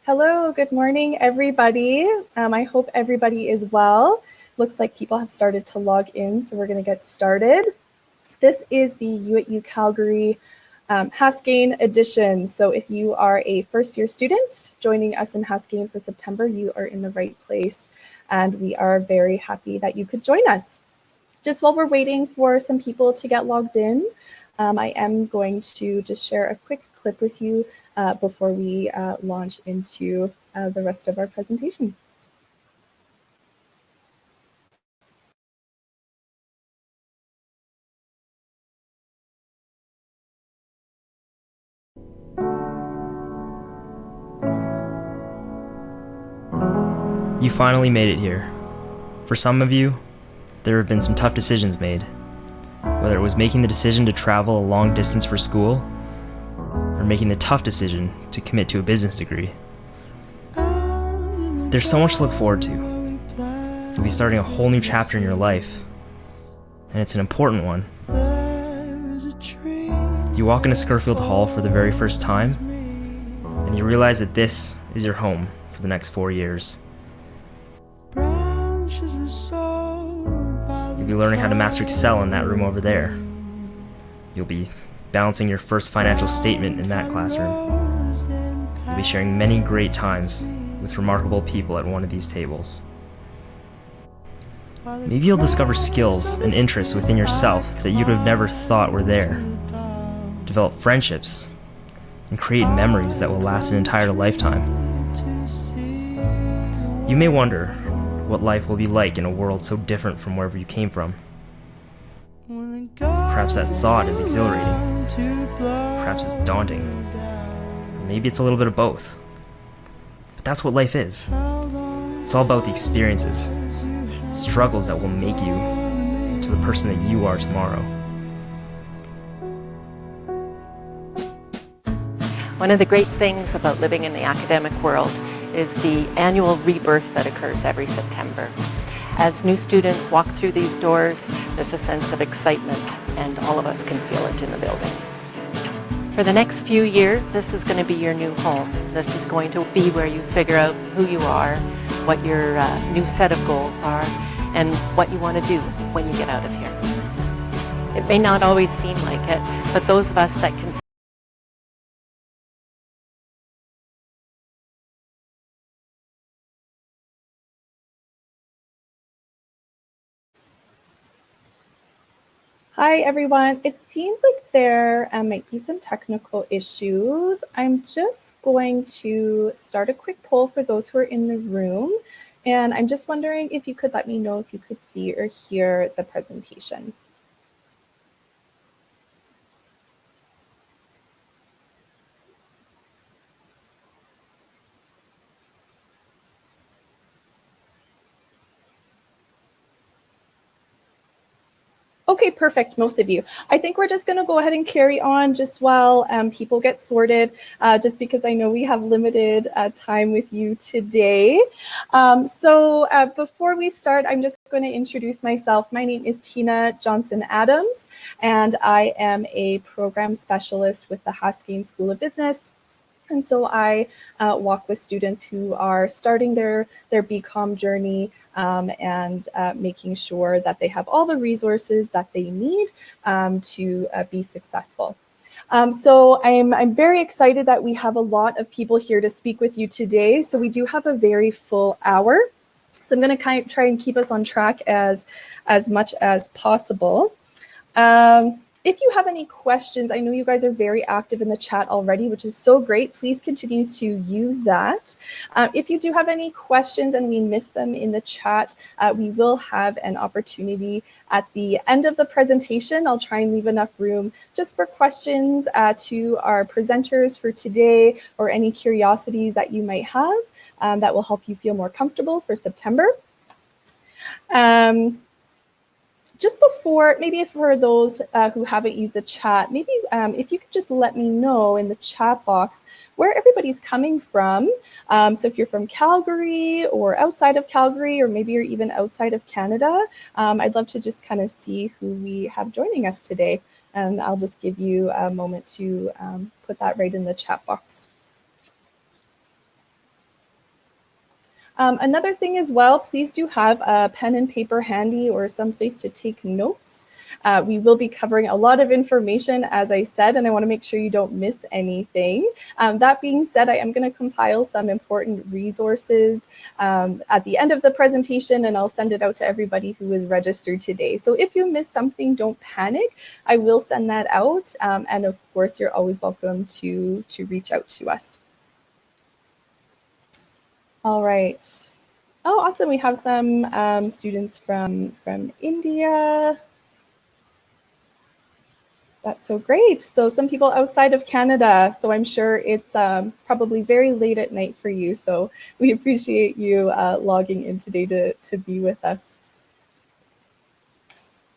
Hello, good morning, everybody. I hope everybody is well. Looks like people have started to log in, so we're going to get started. This is the U at UCalgary Haskayne edition. So if you are a first-year student joining us in Haskayne for September, you are in the right place, and we are very happy that you could join us. Just while we're waiting for some people to get logged in, I am going to just share a quick clip with you before we launch into the rest of our presentation. You finally made it here. For some of you, there have been some tough decisions made, whether it was making the decision to travel a long distance for school, or making the tough decision to commit to a business degree. There's so much to look forward to. You'll be starting a whole new chapter in your life, and it's an important one. You walk into Scurfield Hall for the very first time, and you realize that this is your home for the next 4 years. You'll be learning how to master Excel in that room over there. You'll be balancing your first financial statement in that classroom. You'll be sharing many great times with remarkable people at one of these tables. Maybe you'll discover skills and interests within yourself that you'd have never thought were there. Develop friendships and create memories that will last an entire lifetime. You may wonder what life will be like in a world so different from wherever you came from. Perhaps that thought is exhilarating. Perhaps it's daunting. Maybe it's a little bit of both. But that's what life is. It's all about the experiences, struggles that will make you into the person that you are tomorrow. One of the great things about living in the academic world is the annual rebirth that occurs every September. As new students walk through these doors, there's a sense of excitement, and all of us can feel it in the building. For the next few years, this is going to be your new home. This is going to be where you figure out who you are, what your new set of goals are, and what you want to do when you get out of here. It may not always seem like it, but those of us that can Hi, everyone. It seems like there might be some technical issues. I'm just going to start a quick poll for those who are in the room. And I'm just wondering if you could let me know if you could see or hear the presentation. Okay, perfect, most of you. I think we're just going to go ahead and carry on just while people get sorted, just because I know we have limited time with you today. So before we start, I'm just going to introduce myself. My name is Tina Johnson-Adams, and I am a program specialist with the Haskayne School of Business. And so I walk with students who are starting their Becalm journey and making sure that they have all the resources that they need to be successful. So I'm very excited that we have a lot of people here to speak with you today. So we do have a very full hour. So I'm going to try and keep us on track as much as possible. If you have any questions, I know you guys are very active in the chat already, which is so great. Please continue to use that. If you do have any questions and we miss them in the chat, we will have an opportunity at the end of the presentation. I'll try and leave enough room just for questions to our presenters for today, or any curiosities that you might have that will help you feel more comfortable for September. Just before, maybe for those who haven't used the chat, maybe if you could just let me know in the chat box where everybody's coming from. So if you're from Calgary or outside of Calgary, or maybe you're even outside of Canada, I'd love to just kind of see who we have joining us today. And I'll just give you a moment to put that right in the chat box. Another thing as well, please do have a pen and paper handy or someplace to take notes. We will be covering a lot of information, as I said, and I want to make sure you don't miss anything. That being said, I am going to compile some important resources at the end of the presentation, and I'll send it out to everybody who is registered today. So if you miss something, don't panic. I will send that out, and of course, you're always welcome to reach out to us. All right. Oh, awesome. We have some students from India. That's so great. So some people outside of Canada. So I'm sure it's probably very late at night for you. So we appreciate you logging in today to be with us.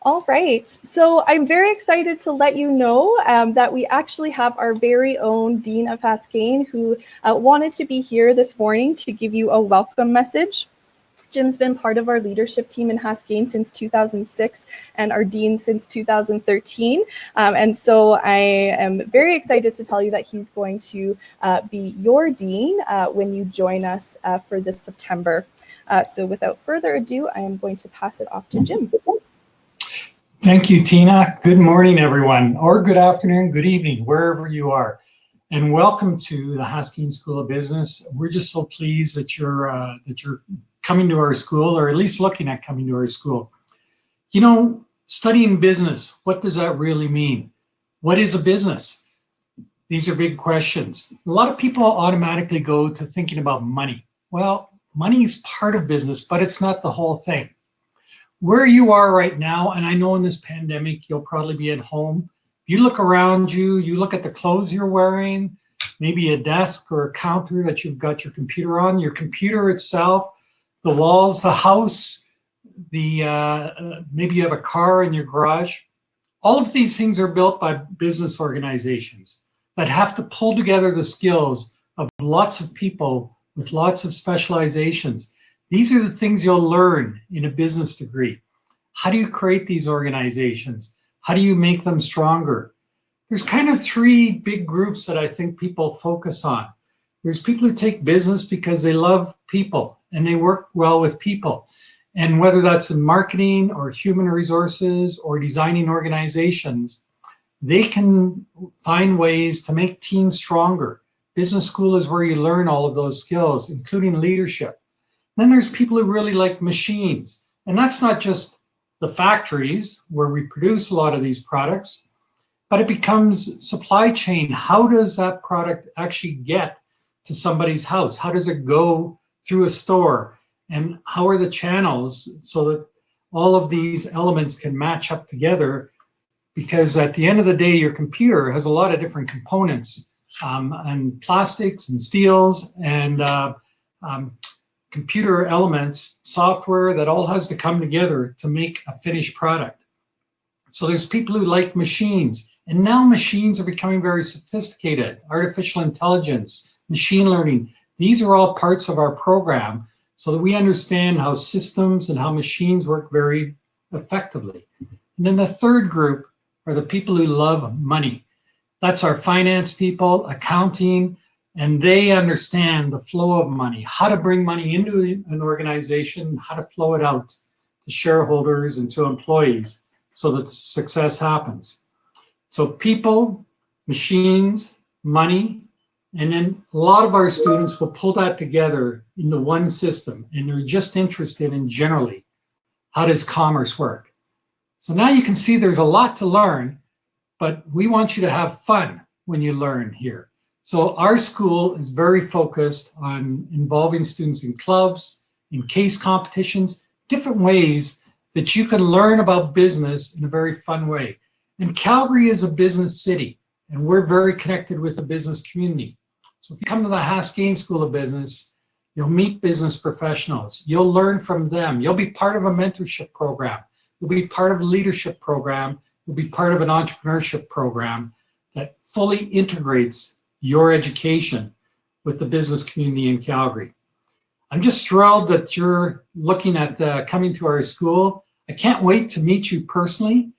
All right, so I'm very excited to let you know that we actually have our very own Dean of Haskayne who wanted to be here this morning to give you a welcome message. Jim's been part of our leadership team in Haskayne since 2006 and our dean since 2013. And so I am very excited to tell you that he's going to be your dean when you join us for this September. So without further ado, I am going to pass it off to Jim. Thank you, Tina. Good morning, everyone, or good afternoon, good evening, wherever you are. And welcome to the Haskayne School of Business. We're just so pleased that you're coming to our school, or at least looking at coming to our school. You know, studying business, what does that really mean? What is a business? These are big questions. A lot of people automatically go to thinking about money. Well, money is part of business, but it's not the whole thing. Where you are right now, and I know in this pandemic, you'll probably be at home. You look around you, you look at the clothes you're wearing, maybe a desk or a counter that you've got your computer on, your computer itself, the walls, the house, maybe you have a car in your garage. All of these things are built by business organizations that have to pull together the skills of lots of people with lots of specializations. These are the things you'll learn in a business degree. How do you create these organizations? How do you make them stronger? There's kind of three big groups that I think people focus on. There's people who take business because they love people and they work well with people. And whether that's in marketing or human resources or designing organizations, they can find ways to make teams stronger. Business school is where you learn all of those skills, including leadership. Then there's people who really like machines. And that's not just the factories where we produce a lot of these products, but it becomes supply chain. How does that product actually get to somebody's house? How does it go through a store? And how are the channels so that all of these elements can match up together? Because at the end of the day, your computer has a lot of different components and plastics and steels and computer elements, software that all has to come together to make a finished product. So there's people who like machines, and now machines are becoming very sophisticated. Artificial intelligence, machine learning, these are all parts of our program so that we understand how systems and how machines work very effectively. And then the third group are the people who love money. That's our finance people, accounting, and they understand the flow of money, how to bring money into an organization, how to flow it out to shareholders and to employees so that success happens. So people, machines, money, and then a lot of our students will pull that together into one system, and they're just interested in generally, how does commerce work? So now you can see there's a lot to learn, but we want you to have fun when you learn here. So our school is very focused on involving students in clubs, in case competitions, different ways that you can learn about business in a very fun way. And Calgary is a business city, and we're very connected with the business community. So if you come to the Haskayne School of Business, you'll meet business professionals. You'll learn from them. You'll be part of a mentorship program. You'll be part of a leadership program. You'll be part of an entrepreneurship program that fully integrates your education with the business community in Calgary. I'm just thrilled that you're looking at coming to our school. I can't wait to meet you personally.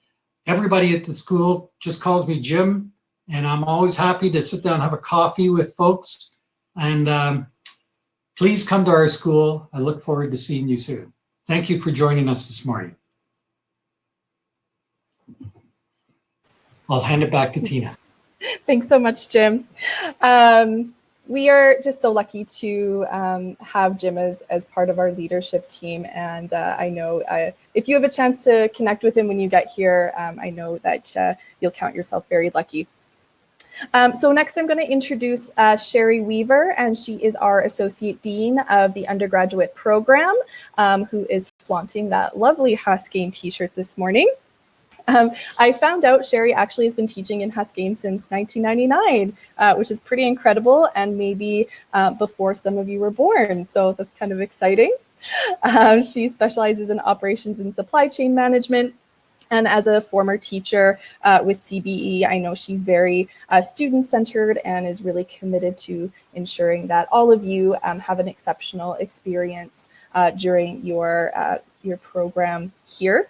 Everybody at the school just calls me Jim, and I'm always happy to sit down and have a coffee with folks. And Please come to our school. I look forward to seeing you soon. Thank you for joining us this morning. I'll hand it back to Tina. Thanks so much, Jim. We are just so lucky to have Jim as part of our leadership team. And I know if you have a chance to connect with him when you get here, I know that you'll count yourself very lucky. So next I'm going to introduce Sherri Weaver, and she is our Associate Dean of the Undergraduate Program, who is flaunting that lovely Haskayne t-shirt this morning. I found out Sherri actually has been teaching in Haskayne since 1999, which is pretty incredible, and maybe before some of you were born, so that's kind of exciting. She specializes in operations and supply chain management. And as a former teacher with CBE, I know she's very student-centered and is really committed to ensuring that all of you have an exceptional experience during your program here.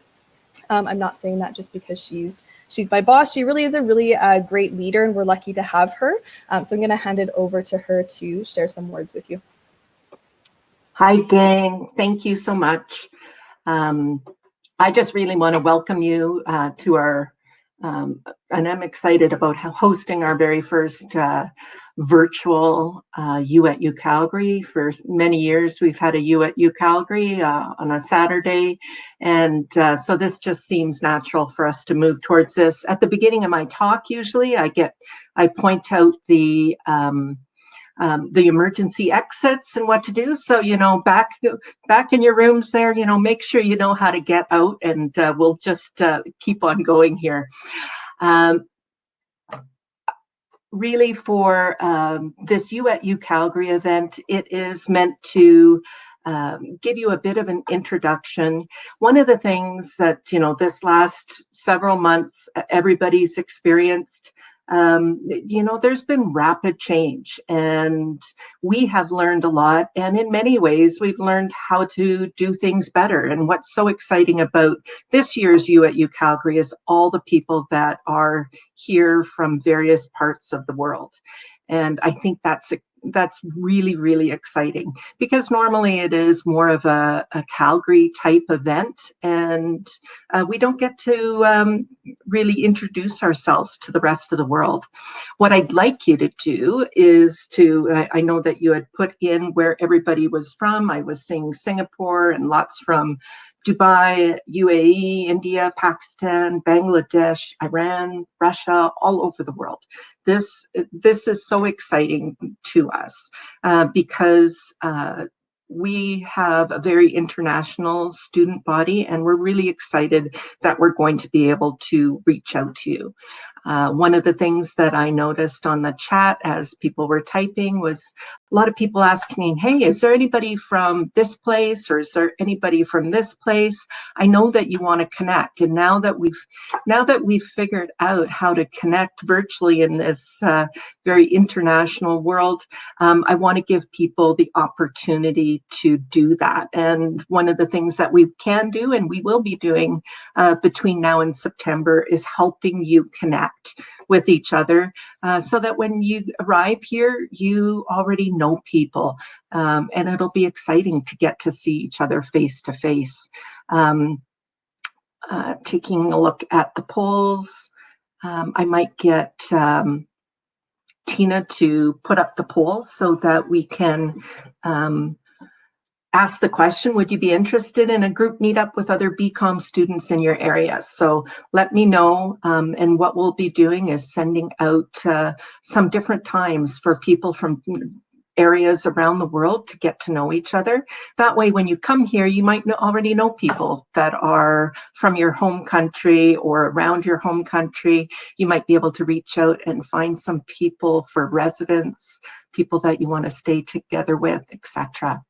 I'm not saying that just because she's my boss. She really is a really great leader, and we're lucky to have her. So I'm going to hand it over to her to share some words with you. Hi, gang. Thank you so much. I just really want to welcome you to our, and I'm excited about hosting our very first virtual U at UCalgary. For many years, we've had a U at UCalgary on a Saturday. And so this just seems natural for us to move towards this. At the beginning of my talk, usually I point out the emergency exits and what to do. So, you know, back in your rooms there, you know, make sure you know how to get out, and we'll just keep on going here. Really, for this U at UCalgary event, it is meant to give you a bit of an introduction. One of the things that, you know, this last several months, everybody's experienced, you know, there's been rapid change, and we have learned a lot. And in many ways, we've learned how to do things better. And what's so exciting about this year's U at UCalgary is all the people that are here from various parts of the world. And I think that's really, really exciting, because normally it is more of a Calgary type event, and we don't get to really introduce ourselves to the rest of the world. What I'd like you to do is I know that you had put in where everybody was from. I was seeing Singapore and lots from Dubai, UAE, India, Pakistan, Bangladesh, Iran, Russia, all over the world. This is so exciting to us because we have a very international student body, and we're really excited that we're going to be able to reach out to you. One of the things that I noticed on the chat as people were typing was a lot of people asking, hey, is there anybody from this place, or is there anybody from this place? I know that you want to connect. And now that we've figured out how to connect virtually in this very international world, I want to give people the opportunity to do that. And one of the things that we can do, and we will be doing between now and September, is helping you connect with each other so that when you arrive here, you already know people, and it'll be exciting to get to see each other face to face. Taking a look at the polls, I might get Tina to put up the polls so that we can ask the question, would you be interested in a group meetup with other Becalm students in your area? So let me know, and what we'll be doing is sending out some different times for people from areas around the world to get to know each other. That way, when you come here, you might already know people that are from your home country or around your home country. You might be able to reach out and find some people for residence, people that you want to stay together with, etc.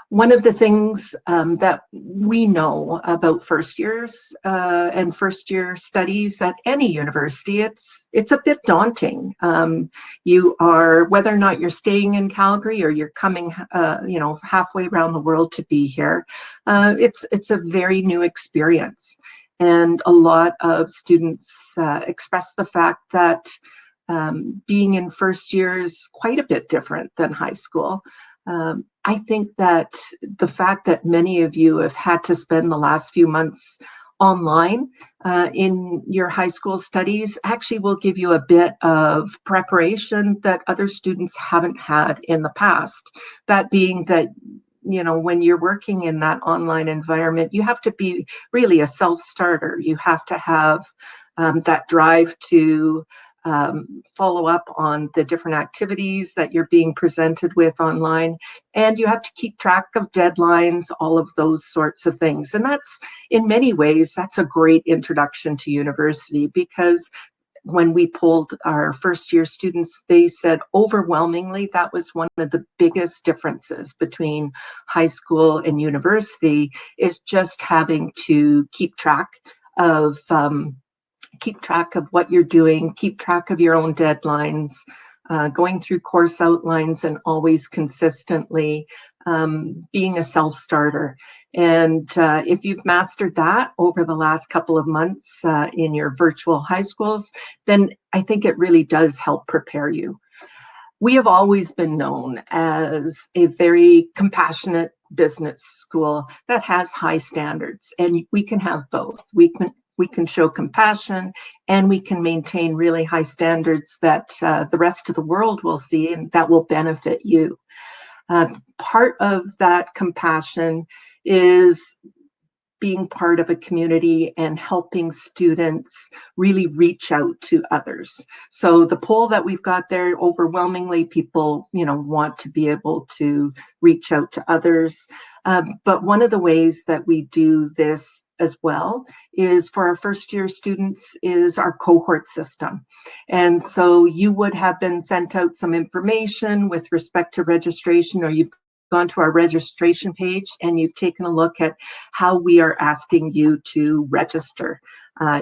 One of the things that we know about first years and first year studies at any university, it's a bit daunting. You are, whether or not you're staying in Calgary or you're coming, you know, halfway around the world to be here, it's a very new experience. And a lot of students express the fact that being in first year is quite a bit different than high school. I think that the fact that many of you have had to spend the last few months online in your high school studies actually will give you a bit of preparation that other students haven't had in the past. That being that, you know, when you're working in that online environment, you have to be really a self-starter. You have to have that drive to follow up on the different activities that you're being presented with online. And you have to keep track of deadlines, all of those sorts of things. And that's, in many ways, that's a great introduction to university, because when we polled our first year students, they said overwhelmingly that was one of the biggest differences between high school and university, is just having to keep track of what you're doing, keep track of your own deadlines, going through course outlines, and always consistently being a self-starter. And if you've mastered that over the last couple of months in your virtual high schools, then I think it really does help prepare you. We have always been known as a very compassionate business school that has high standards, and we can have both. We can show compassion, and we can maintain really high standards that the rest of the world will see and that will benefit you. Part of that compassion is being part of a community and helping students really reach out to others. So the poll that we've got there, overwhelmingly people, you know, want to be able to reach out to others. But one of the ways that we do this as well is for our first year students is our cohort system. And so you would have been sent out some information with respect to registration, or you've gone to our registration page and you've taken a look at how we are asking you to register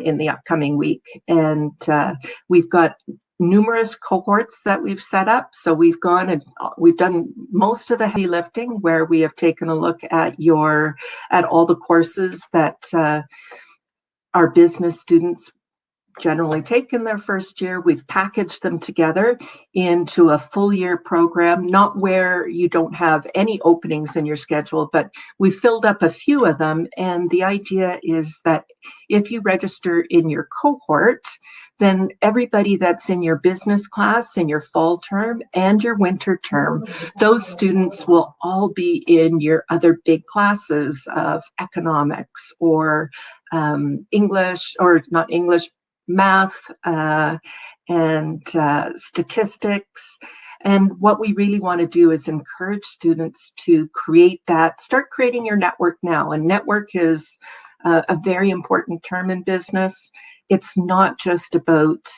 in the upcoming week. And we've got numerous cohorts that we've set up. So we've gone and we've done most of the heavy lifting, where we have taken a look at all the courses that our business students generally take in their first year. We've packaged them together into a full year program, not where you don't have any openings in your schedule, but we filled up a few of them. And the idea is that if you register in your cohort, then everybody that's in your business class, in your fall term and your winter term, those students will all be in your other big classes of economics or English, or not English, math and statistics. And what we really want to do is encourage students to start creating your network now. And network is a very important term in business. It's not just about,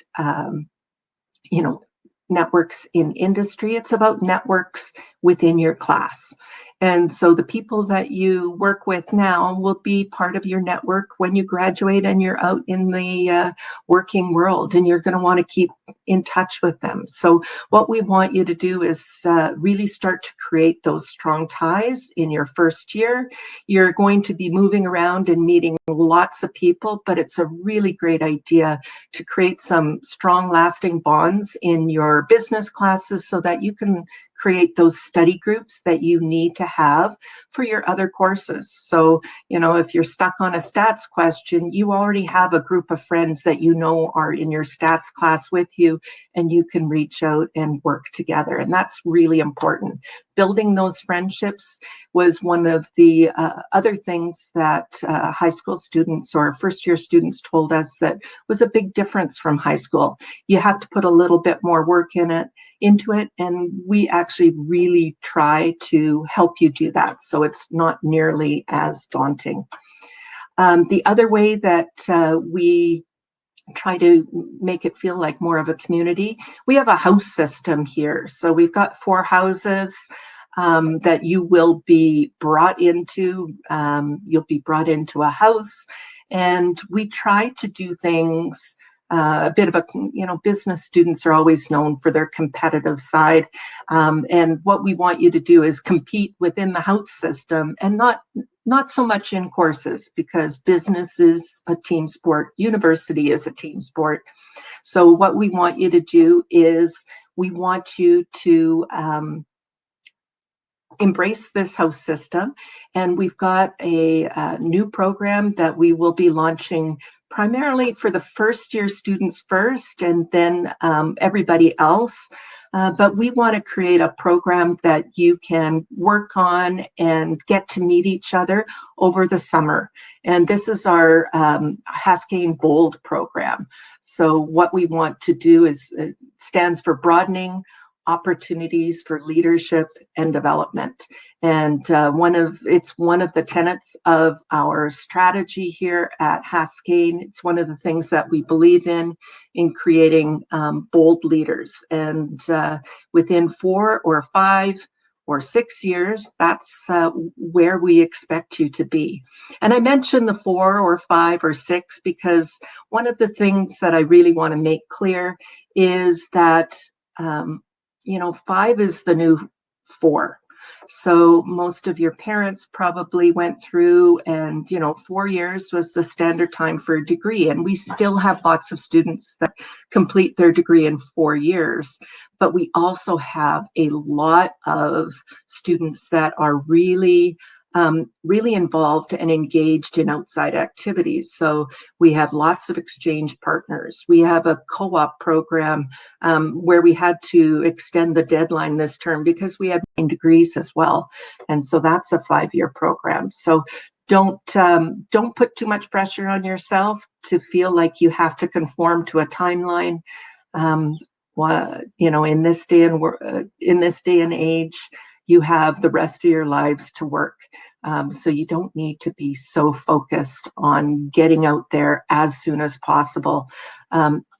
networks in industry, it's about networks within your class. And so the people that you work with now will be part of your network when you graduate and you're out in the working world, and you're going to want to keep in touch with them. So what we want you to do is really start to create those strong ties in your first year. You're going to be moving around and meeting lots of people, but it's a really great idea to create some strong, lasting bonds in your business classes so that you can create those study groups that you need to have for your other courses. So, if you're stuck on a stats question, you already have a group of friends that are in your stats class with you, and you can reach out and work together. And that's really important. Building those friendships was one of the other things that high school students or first year students told us that was a big difference from high school. You have to put a little bit more work into it, and we actually really try to help you do that, so it's not nearly as daunting. The other way that we try to make it feel like more of a community, we have a house system here. So we've got 4 houses that you will be brought into. You'll be brought into a house, and we try to do things a bit of a, business students are always known for their competitive side. And what we want you to do is compete within the house system, and not so much in courses, because business is a team sport, university is a team sport. So what we want you to do is we want you to embrace this house system. And we've got a new program that we will be launching primarily for the first year students first, and then everybody else. But we want to create a program that you can work on and get to meet each other over the summer. And this is our Haskayne Bold program. So what we want to do is, it stands for Broadening Opportunities for Leadership and Development. And it's one of the tenets of our strategy here at Haskayne. It's one of the things that we believe in creating bold leaders. And within 4 or 5 or 6 years, that's where we expect you to be. And I mentioned the 4 or 5 or 6 because one of the things that I really want to make clear is that 5 is the new 4. So most of your parents probably went through, and 4 years was the standard time for a degree. And we still have lots of students that complete their degree in 4 years. But we also have a lot of students that are really involved and engaged in outside activities. So we have lots of exchange partners. We have a co-op program where we had to extend the deadline this term because we had 9 degrees as well. And so that's a 5-year program. So don't put too much pressure on yourself to feel like you have to conform to a timeline. In this day and age, you have the rest of your lives to work. So you don't need to be so focused on getting out there as soon as possible.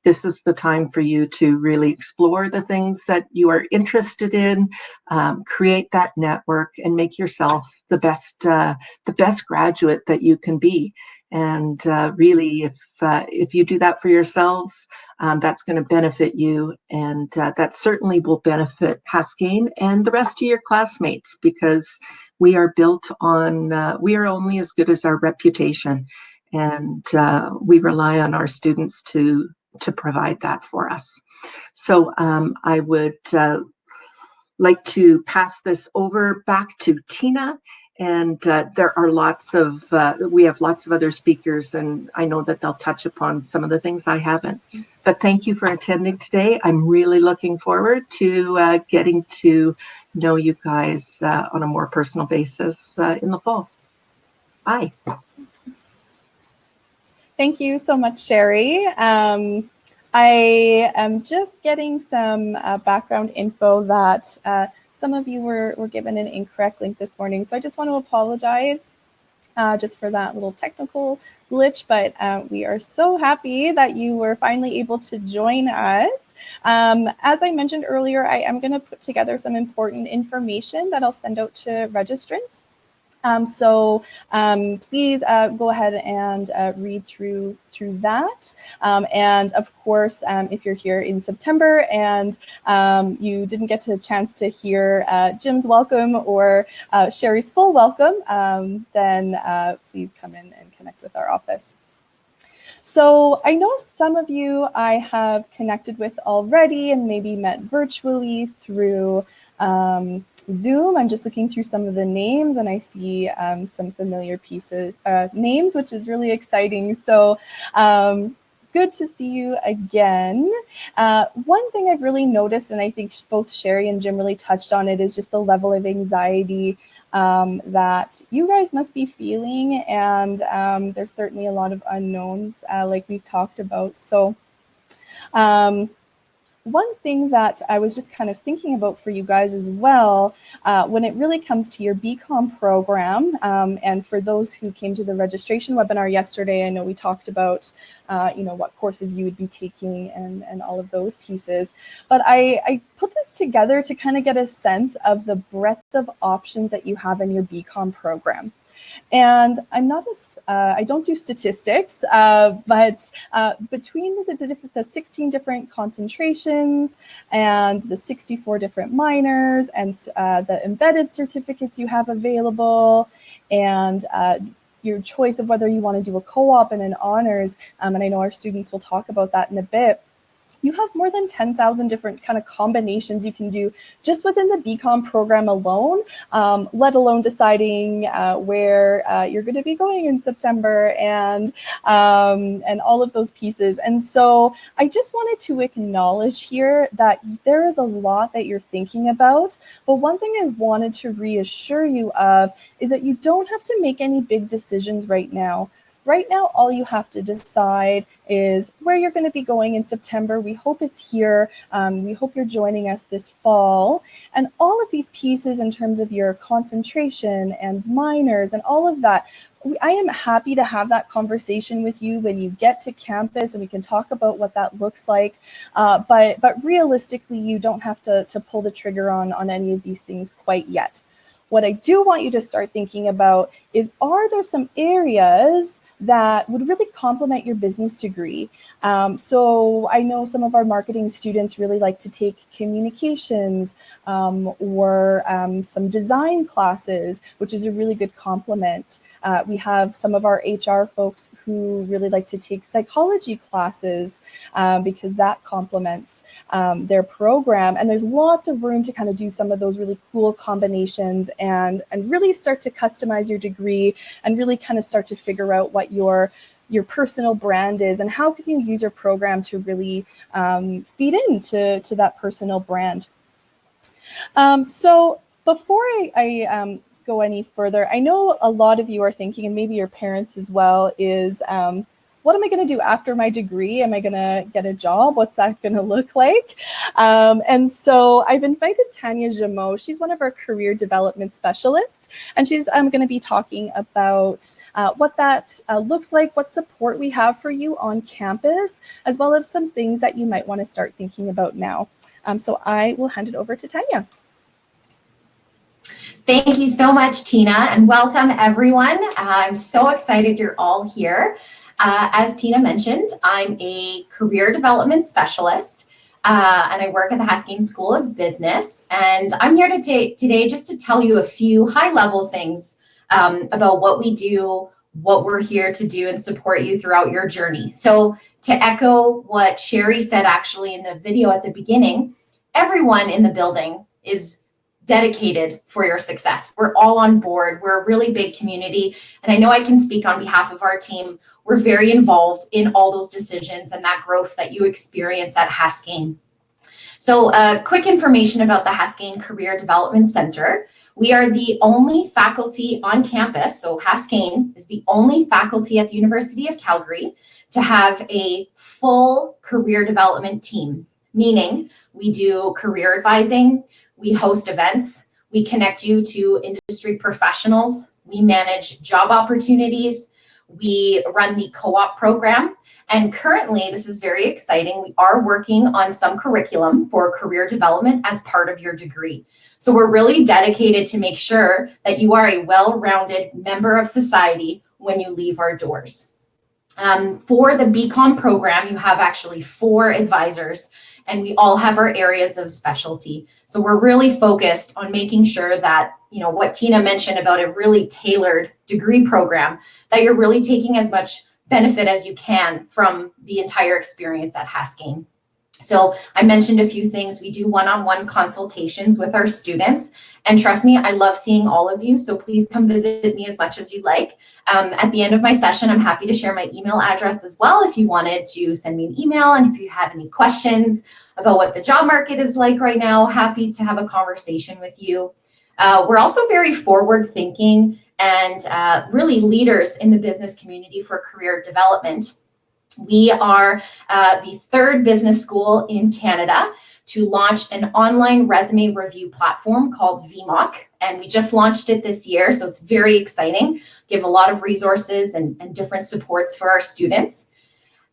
This is the time for you to really explore the things that you are interested in, create that network, and make yourself the best graduate that you can be. And really, if you do that for yourselves, that's going to benefit you, and that certainly will benefit Haskayne and the rest of your classmates, because we are built on, we are only as good as our reputation, and we rely on our students to provide that for us. So I would like to pass this over back to Tina. And there are we have lots of other speakers, and I know that they'll touch upon some of the things I haven't. But thank you for attending today. I'm really looking forward to getting to know you guys on a more personal basis in the fall. Bye. Thank you so much, Sherri. I am just getting some background info that some of you were given an incorrect link this morning. So I just want to apologize just for that little technical glitch, but we are so happy that you were finally able to join us. As I mentioned earlier, I am going to put together some important information that I'll send out to registrants. So please go ahead and read through that. And of course, if you're here in September and you didn't get a chance to hear Jim's welcome or Sherri's full welcome, then please come in and connect with our office. So I know some of you I have connected with already and maybe met virtually through Zoom. I'm just looking through some of the names, and I see some familiar names, which is really exciting. So good to see you again. One thing I've really noticed, and I think both Sherri and Jim really touched on it, is just the level of anxiety that you guys must be feeling. And there's certainly a lot of unknowns, like we've talked about. So one thing that I was just kind of thinking about for you guys as well, when it really comes to your Becalm program, and for those who came to the registration webinar yesterday, I know we talked about, what courses you would be taking and all of those pieces. But I put this together to kind of get a sense of the breadth of options that you have in your Becalm program. And I don't do statistics, but between the 16 different concentrations and the 64 different minors and the embedded certificates you have available, and your choice of whether you want to do a co-op and an honors, and I know our students will talk about that in a bit. you have more than 10,000 different kind of combinations you can do just within the Becalm program alone, let alone deciding where you're going to be going in September and all of those pieces. And so I just wanted to acknowledge here that there is a lot that you're thinking about, but one thing I wanted to reassure you of is that you don't have to make any big decisions right now. Right now, all you have to decide is where you're going to be going in September. We hope it's here. We hope you're joining us this fall. And all of these pieces in terms of your concentration and minors and all of that, I am happy to have that conversation with you when you get to campus and we can talk about what that looks like. But realistically, you don't have to pull the trigger on any of these things quite yet. What I do want you to start thinking about is, are there some areas that would really complement your business degree? So I know some of our marketing students really like to take communications or some design classes, which is a really good complement. We have some of our HR folks who really like to take psychology classes because that complements their program. And there's lots of room to kind of do some of those really cool combinations and really start to customize your degree and really kind of start to figure out what your personal brand is and how can you use your program to really feed into that personal brand. So before I go any further, I know a lot of you are thinking, and maybe your parents as well, is what am I going to do after my degree? Am I going to get a job? What's that going to look like? And so I've invited Tanya Jameau. She's one of our career development specialists, and she's going to be talking about what that looks like, what support we have for you on campus, as well as some things that you might want to start thinking about now. So I will hand it over to Tanya. Thank you so much, Tina, and welcome everyone. I'm so excited you're all here. As Tina mentioned, I'm a career development specialist, and I work at the Haskayne School of Business. And I'm here today just to tell you a few high-level things about what we do, what we're here to do, and support you throughout your journey. So to echo what Sherri said actually in the video at the beginning, everyone in the building is dedicated for your success. We're all on board. We're a really big community. And I know I can speak on behalf of our team. We're very involved in all those decisions and that growth that you experience at Haskayne. So quick information about the Haskayne Career Development Center. We are the only faculty on campus. So Haskayne is the only faculty at the University of Calgary to have a full career development team, meaning we do career advising, we host events, we connect you to industry professionals, we manage job opportunities, we run the co-op program, and currently, this is very exciting, we are working on some curriculum for career development as part of your degree. So we're really dedicated to make sure that you are a well-rounded member of society when you leave our doors. For the Becalm program, you have actually 4 advisors, and we all have our areas of specialty. So we're really focused on making sure that, you know, what Tina mentioned about a really tailored degree program, that you're really taking as much benefit as you can from the entire experience at Haskayne. So I mentioned a few things. We do one-on-one consultations with our students, and trust me, I love seeing all of you, so please come visit me as much as you like. At the end of my session, I'm happy to share my email address as well if you wanted to send me an email, and if you had any questions about what the job market is like right now, happy to have a conversation with you. We're also very forward-thinking and really leaders in the business community for career development. We are the 3rd business school in Canada to launch an online resume review platform called VMOC, and we just launched it this year, so it's very exciting. Give a lot of resources and different supports for our students.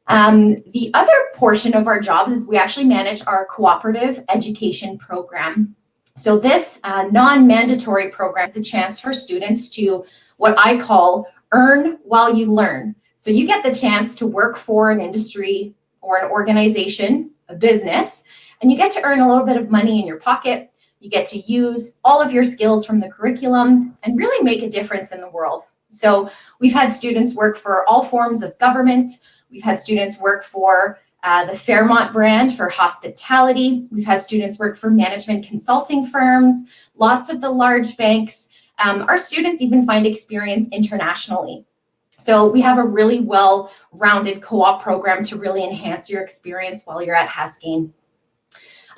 The other portion of our jobs is we actually manage our cooperative education program. So this non-mandatory program is a chance for students to, what I call, earn while you learn. So you get the chance to work for an industry or an organization, a business, and you get to earn a little bit of money in your pocket. You get to use all of your skills from the curriculum and really make a difference in the world. So we've had students work for all forms of government. We've had students work for the Fairmont brand for hospitality. We've had students work for management consulting firms, lots of the large banks. Our students even find experience internationally. So we have a really well-rounded co-op program to really enhance your experience while you're at Haskayne.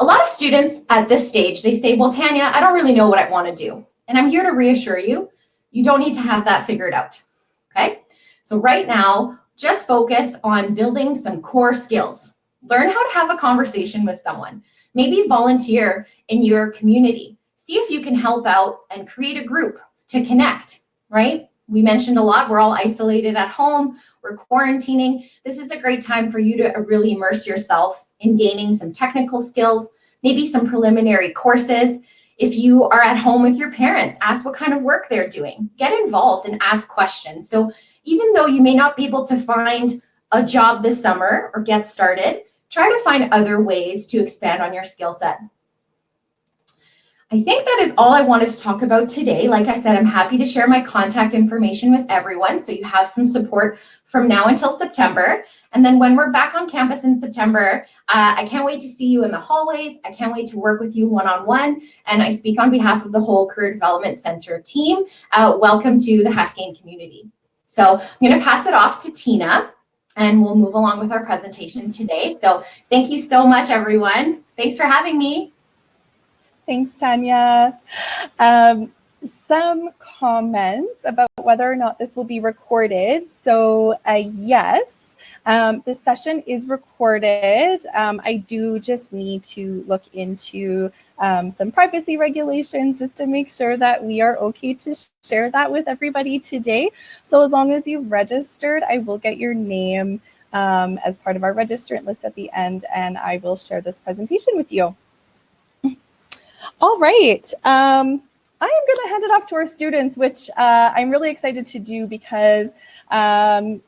A lot of students at this stage, they say, well, Tanya, I don't really know what I want to do. And I'm here to reassure you, you don't need to have that figured out, okay? So right now, just focus on building some core skills. Learn how to have a conversation with someone. Maybe volunteer in your community. See if you can help out and create a group to connect, right? We mentioned a lot, we're all isolated at home, we're quarantining. This is a great time for you to really immerse yourself in gaining some technical skills, maybe some preliminary courses. If you are at home with your parents, ask what kind of work they're doing. Get involved and ask questions. So even though you may not be able to find a job this summer or get started, try to find other ways to expand on your skill set. I think that is all I wanted to talk about today. Like I said, I'm happy to share my contact information with everyone so you have some support from now until September. And then when we're back on campus in September, I can't wait to see you in the hallways. I can't wait to work with you one-on-one. And I speak on behalf of the whole Career Development Center team. Welcome to the Haskayne community. So I'm going to pass it off to Tina, and we'll move along with our presentation today. So thank you so much, everyone. Thanks for having me. Thanks, Tanya. Some comments about whether or not this will be recorded. So yes, this session is recorded. I do just need to look into some privacy regulations just to make sure that we are okay to share that with everybody today. So as long as you've registered, I will get your name as part of our registrant list at the end, and I will share this presentation with you. All right. I am going to hand it off to our students, which I'm really excited to do because I'll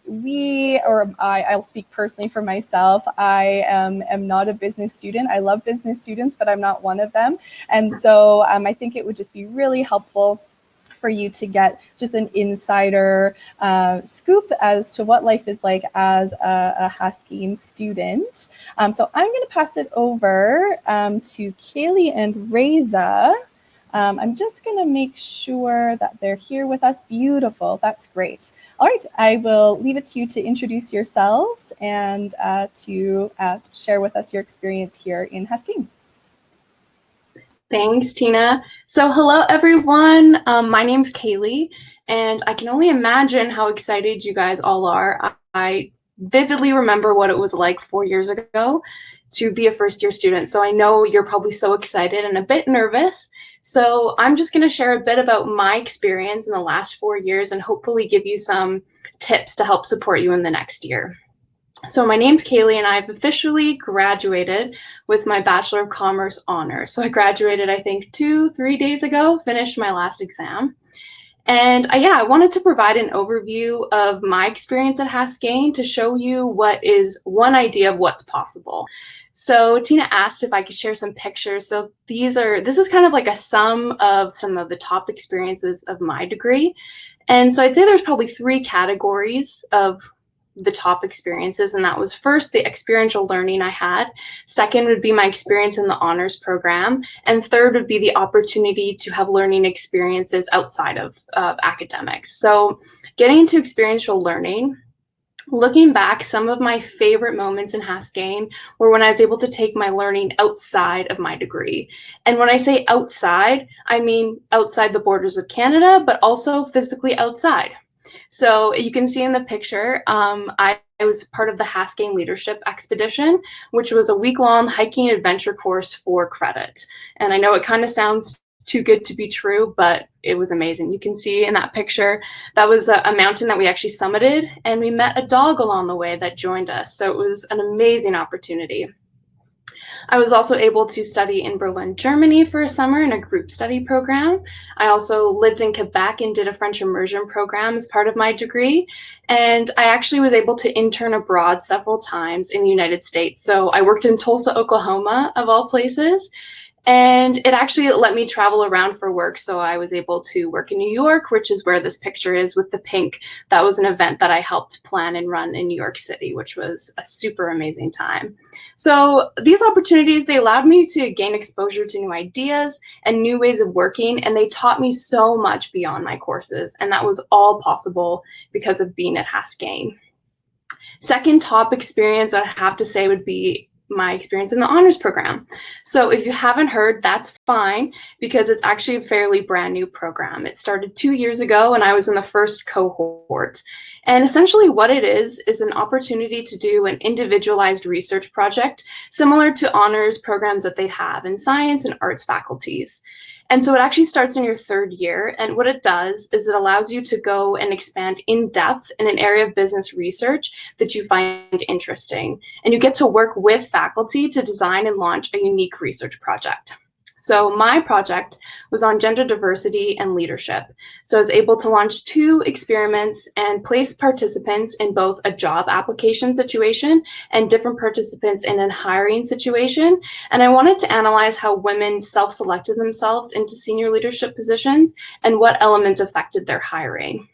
speak personally for myself. I am not a business student. I love business students, but I'm not one of them. And so I think it would just be really helpful for you to get just an insider scoop as to what life is like as a Haskayne student. So I'm going to pass it over to Kaylee and Reza. I'm just going to make sure that they're here with us. Beautiful. That's great. All right. I will leave it to you to introduce yourselves and to share with us your experience here in Haskayne. Thanks, Tina. So hello, everyone. My name's Kaylee, and I can only imagine how excited you guys all are. I vividly remember what it was like 4 years ago to be a first-year student. So I know you're probably so excited and a bit nervous. So I'm just going to share a bit about my experience in the last 4 years and hopefully give you some tips to help support you in the next year. So my name's Kaylee, and I've officially graduated with my Bachelor of Commerce honors. So I graduated, I think, 2-3 days ago, finished my last exam. And I wanted to provide an overview of my experience at Haskayne to show you what is one idea of what's possible. So Tina asked if I could share some pictures. So this is kind of like a sum of some of the top experiences of my degree. And so I'd say there's probably 3 categories of the top experiences, and that was first the experiential learning I had, second would be my experience in the honors program, and third would be the opportunity to have learning experiences outside of academics. So getting into experiential learning, looking back, some of my favorite moments in Haskayne were when I was able to take my learning outside of my degree. And when I say outside, I mean outside the borders of Canada, but also physically outside. So you can see in the picture, I was part of the Haskayne Leadership Expedition, which was a week-long hiking adventure course for credit. And I know it kind of sounds too good to be true, but it was amazing. You can see in that picture, that was a mountain that we actually summited, and we met a dog along the way that joined us. So it was an amazing opportunity. I was also able to study in Berlin, Germany for a summer in a group study program. I also lived in Quebec and did a French immersion program as part of my degree. And I actually was able to intern abroad several times in the United States. So I worked in Tulsa, Oklahoma, of all places. And it actually let me travel around for work. So I was able to work in New York, which is where this picture is with the pink. That was an event that I helped plan and run in New York City, which was a super amazing time. So these opportunities, they allowed me to gain exposure to new ideas and new ways of working, and they taught me so much beyond my courses. And that was all possible because of being at Haskayne. Second top experience I'd have to say would be my experience in the honors program. So if you haven't heard, that's fine, because it's actually a fairly brand new program. It started 2 years ago and I was in the first cohort. And essentially what it is an opportunity to do an individualized research project similar to honors programs that they'd have in science and arts faculties. And so it actually starts in your third year. And what it does is it allows you to go and expand in depth in an area of business research that you find interesting. And you get to work with faculty to design and launch a unique research project. So my project was on gender diversity and leadership. So I was able to launch 2 experiments and place participants in both a job application situation and different participants in a hiring situation. And I wanted to analyze how women self-selected themselves into senior leadership positions and what elements affected their hiring.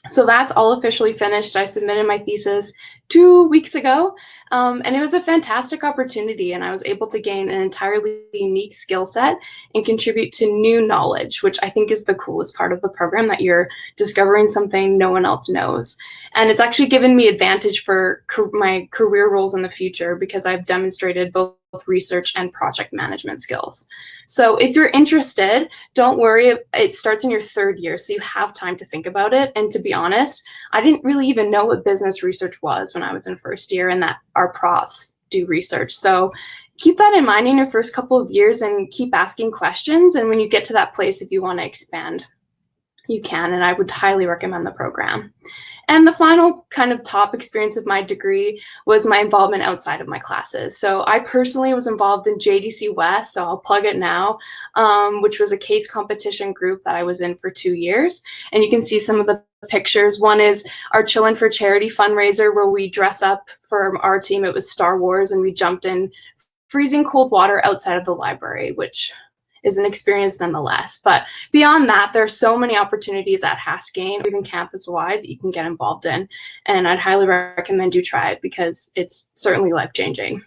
So that's all officially finished. I submitted my thesis 2 weeks ago, and it was a fantastic opportunity, and I was able to gain an entirely unique skill set and contribute to new knowledge, which I think is the coolest part of the program, that you're discovering something no one else knows. And it's actually given me advantage for my career roles in the future because I've demonstrated both research and project management skills. So if you're interested, don't worry, it starts in your third year, so you have time to think about it. And to be honest, I didn't really even know what business research was when I was in first year, and that our profs do research. So keep that in mind in your first couple of years and keep asking questions. And when you get to that place, if you want to expand, you can, and I would highly recommend the program. And the final kind of top experience of my degree was my involvement outside of my classes. So I personally was involved in JDC West, so I'll plug it now, which was a case competition group that I was in for 2 years. And you can see some of the pictures. One is our Chillin' for Charity fundraiser, where we dress up for our team. It was Star Wars, and we jumped in freezing cold water outside of the library, which is an experience nonetheless. But beyond that, there are so many opportunities at Haskayne, even campus-wide, that you can get involved in. And I'd highly recommend you try it because it's certainly life-changing.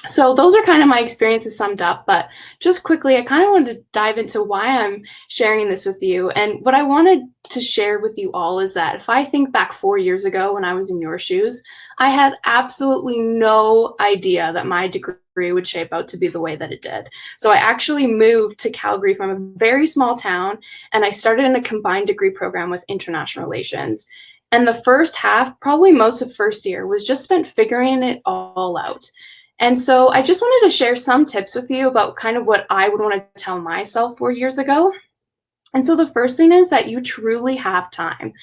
So those are kind of my experiences summed up, but just quickly, I kind of wanted to dive into why I'm sharing this with you. And what I wanted to share with you all is that if I think back 4 years ago when I was in your shoes, I had absolutely no idea that my degree would shape out to be the way that it did. So I actually moved to Calgary from a very small town, and I started in a combined degree program with international relations. And the first half, probably most of first year, was just spent figuring it all out. And so I just wanted to share some tips with you about kind of what I would want to tell myself 4 years ago. And so the first thing is that you truly have time.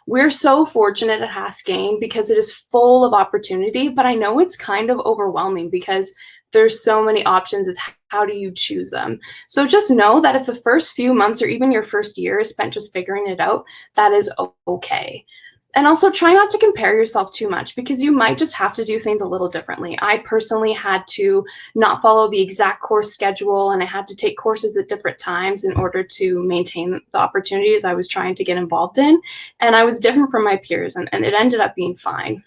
We're so fortunate at Haskayne because it is full of opportunity, but I know it's kind of overwhelming because there's so many options. It's how do you choose them? So just know that if the first few months or even your first year is spent just figuring it out, that is okay. And also try not to compare yourself too much because you might just have to do things a little differently. I personally had to not follow the exact course schedule, and I had to take courses at different times in order to maintain the opportunities I was trying to get involved in. And I was different from my peers, and it ended up being fine.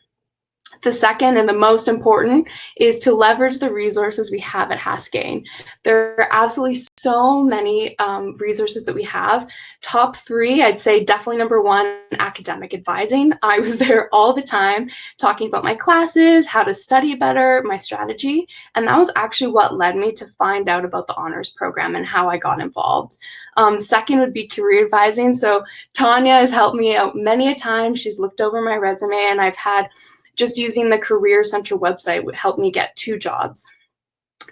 The second and the most important is to leverage the resources we have at Haskayne. There are absolutely so many resources that we have. Top 3, I'd say definitely number 1, academic advising. I was there all the time talking about my classes, how to study better, my strategy. And that was actually what led me to find out about the honors program and how I got involved. Second would be career advising. So Tanya has helped me out many a time. She's looked over my resume, and I've had just using the Career Center website would help me get 2 jobs.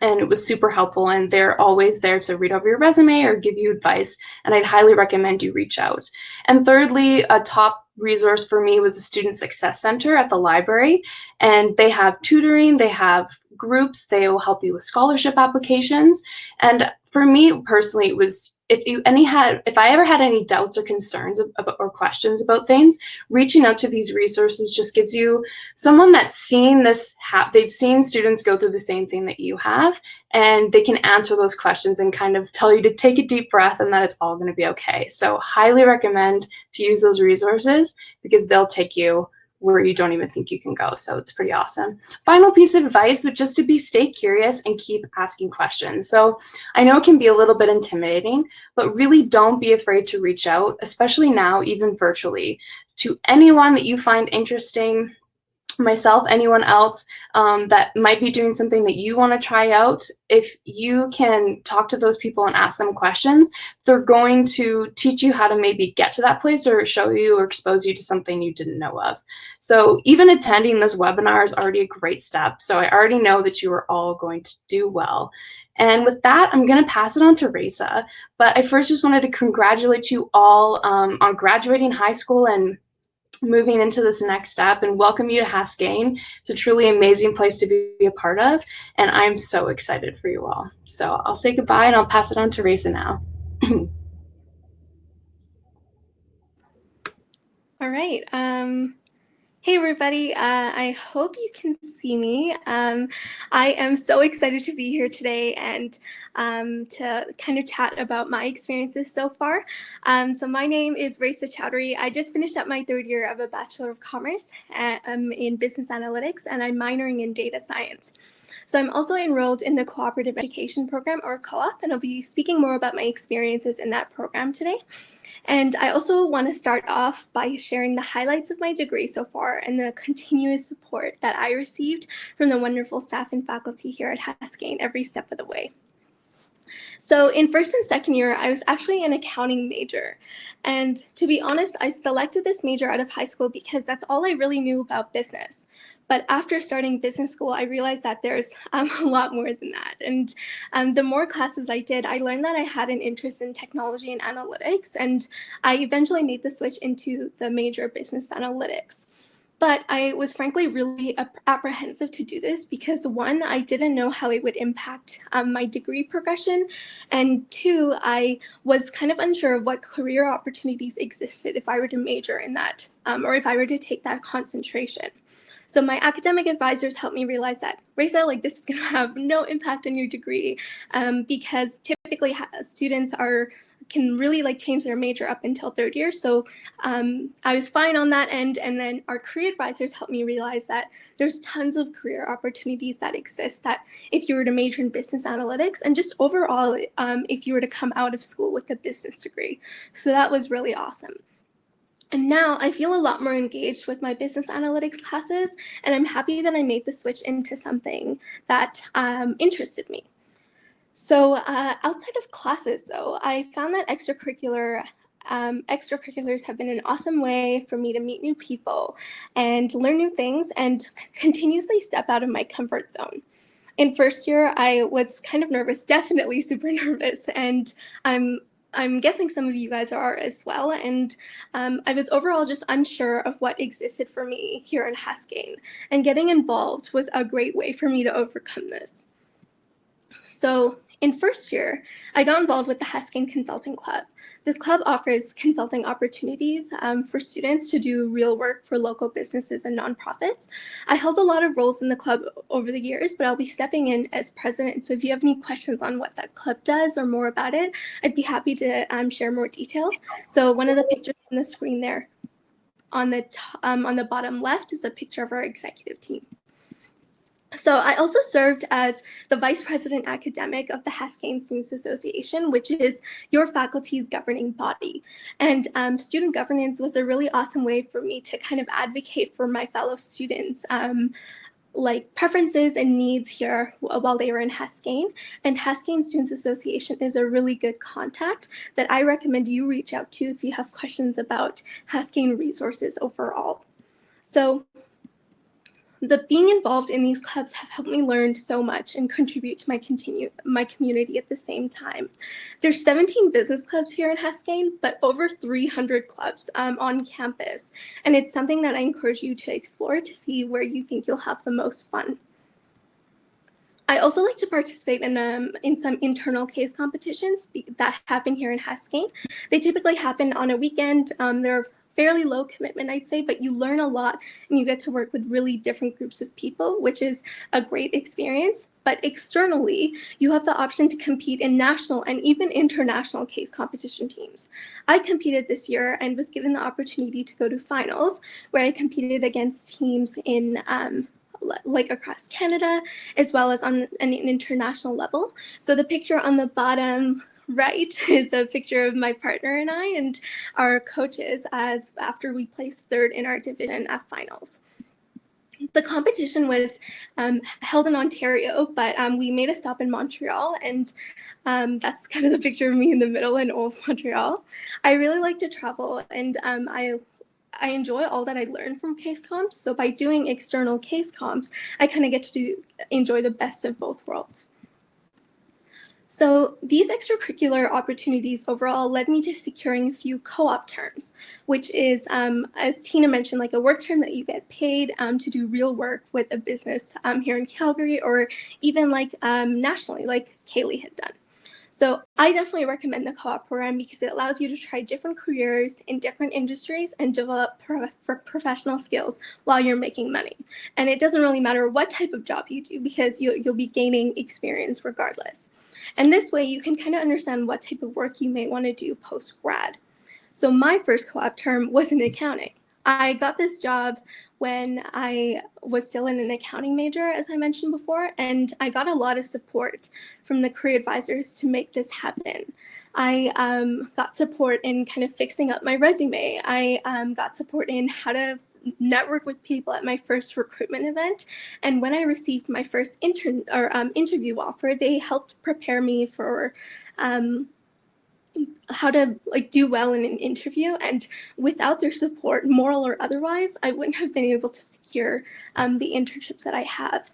And it was super helpful, and they're always there to read over your resume or give you advice. And I'd highly recommend you reach out. And thirdly, a top resource for me was the Student Success Center at the library. And they have tutoring, they have groups, they will help you with scholarship applications. And for me personally, if I ever had any doubts or concerns about, or questions about things, reaching out to these resources just gives you someone that's seen this, they've seen students go through the same thing that you have, and they can answer those questions and kind of tell you to take a deep breath and that it's all going to be okay. So highly recommend to use those resources because they'll take you where you don't even think you can go. So it's pretty awesome. Final piece of advice would just to be stay curious and keep asking questions. So I know it can be a little bit intimidating, but really don't be afraid to reach out, especially now, even virtually, to anyone that you find interesting, myself, anyone else that might be doing something that you want to try out. If you can talk to those people and ask them questions, they're going to teach you how to maybe get to that place or show you or expose you to something you didn't know of. So even attending this webinar is already a great step. So I already know that you are all going to do well. And with that, I'm going to pass it on to Raisa. But I first just wanted to congratulate you all on graduating high school and moving into this next step, and welcome you to Haskayne. It's a truly amazing place to be a part of, and I'm so excited for you all. So I'll say goodbye and I'll pass it on to Raisa now. All right. Hey everybody, I hope you can see me. I am so excited to be here today and to kind of chat about my experiences so far. So my name is Raisa Chowdhury. I just finished up my third year of a Bachelor of Commerce in Business Analytics, and I'm minoring in Data Science. So I'm also enrolled in the Cooperative Education Program, or Co-op, and I'll be speaking more about my experiences in that program today. And I also want to start off by sharing the highlights of my degree so far and the continuous support that I received from the wonderful staff and faculty here at Haskayne every step of the way. So in first and second year, I was actually an accounting major. And to be honest, I selected this major out of high school because that's all I really knew about business. But after starting business school, I realized that there's a lot more than that. And the more classes I did, I learned that I had an interest in technology and analytics. And I eventually made the switch into the major business analytics. But I was frankly really apprehensive to do this because one, I didn't know how it would impact my degree progression. And two, I was kind of unsure of what career opportunities existed if I were to major in that or if I were to take that concentration. So my academic advisors helped me realize that, Raisa, like this is going to have no impact on your degree because typically students can really like change their major up until third year. So I was fine on that end. And then our career advisors helped me realize that there's tons of career opportunities that exist that if you were to major in business analytics and just overall, if you were to come out of school with a business degree. So that was really awesome. And now I feel a lot more engaged with my business analytics classes, and I'm happy that I made the switch into something that interested me. So outside of classes, though, I found that extracurriculars have been an awesome way for me to meet new people and learn new things and continuously step out of my comfort zone. In first year, I was kind of nervous, definitely super nervous, and I'm guessing some of you guys are as well, and I was overall just unsure of what existed for me here in Haskayne, and getting involved was a great way for me to overcome this. So in first year, I got involved with the Haskayne Consulting Club. This club offers consulting opportunities for students to do real work for local businesses and nonprofits. I held a lot of roles in the club over the years, but I'll be stepping in as president. So if you have any questions on what that club does or more about it, I'd be happy to share more details. So one of the pictures on the screen there on the bottom left is a picture of our executive team. So I also served as the Vice President Academic of the Haskayne Students Association, which is your faculty's governing body. And student governance was a really awesome way for me to kind of advocate for my fellow students, like preferences and needs here while they were in Haskayne. And Haskayne Students Association is a really good contact that I recommend you reach out to if you have questions about Haskayne resources overall. So being involved in these clubs have helped me learn so much and contribute to my community at the same time. There's 17 business clubs here in Haskayne, but over 300 clubs on campus. And it's something that I encourage you to explore to see where you think you'll have the most fun. I also like to participate in some internal case competitions that happen here in Haskayne. They typically happen on a weekend. They're fairly low commitment, I'd say, but you learn a lot and you get to work with really different groups of people, which is a great experience. But externally, you have the option to compete in national and even international case competition teams. I competed this year and was given the opportunity to go to finals, where I competed against teams in like across Canada, as well as on an international level. So the picture on the bottom right is a picture of my partner and I and our coaches as after we placed third in our division at finals. The competition was held in Ontario, but we made a stop in Montreal, and that's kind of the picture of me in the middle in old Montreal. I really like to travel, and I enjoy all that I learned from case comps. So by doing external case comps, I kind of get to enjoy the best of both worlds. So these extracurricular opportunities overall led me to securing a few co-op terms, which is, as Tina mentioned, like a work term that you get paid to do real work with a business here in Calgary, or even like nationally, like Kaylee had done. So I definitely recommend the co-op program because it allows you to try different careers in different industries and develop professional skills while you're making money. And it doesn't really matter what type of job you do because you'll be gaining experience regardless. And this way you can kind of understand what type of work you may want to do post-grad. So my first co-op term was in accounting. I got this job when I was still in an accounting major, as I mentioned before, and I got a lot of support from the career advisors to make this happen. I got support in kind of fixing up my resume. I got support in how to network with people at my first recruitment event. And when I received my first interview offer, they helped prepare me for how to like do well in an interview, and without their support, moral or otherwise, I wouldn't have been able to secure the internships that I have.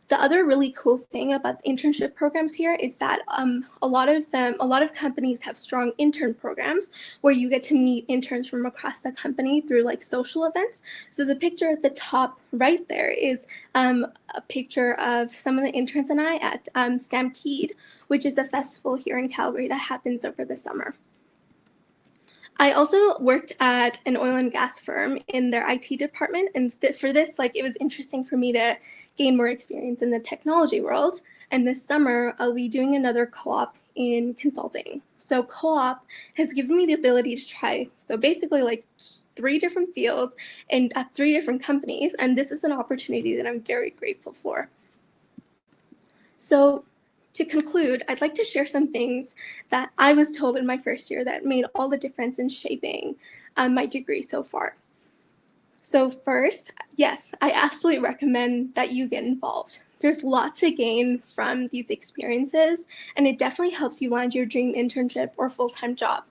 The other really cool thing about the internship programs here is that a lot of companies have strong intern programs where you get to meet interns from across the company through like social events. So the picture at the top right there is a picture of some of the interns and I at Stampede, which is a festival here in Calgary that happens over the summer. I also worked at an oil and gas firm in their IT department, and for this, like, it was interesting for me to gain more experience in the technology world. And this summer, I'll be doing another co-op in consulting. So co-op has given me the ability to try, so basically like 3 different fields and at 3 different companies, and this is an opportunity that I'm very grateful for. So to conclude, I'd like to share some things that I was told in my first year that made all the difference in shaping my degree so far. So first, yes, I absolutely recommend that you get involved. There's lots to gain from these experiences, and it definitely helps you land your dream internship or full-time job.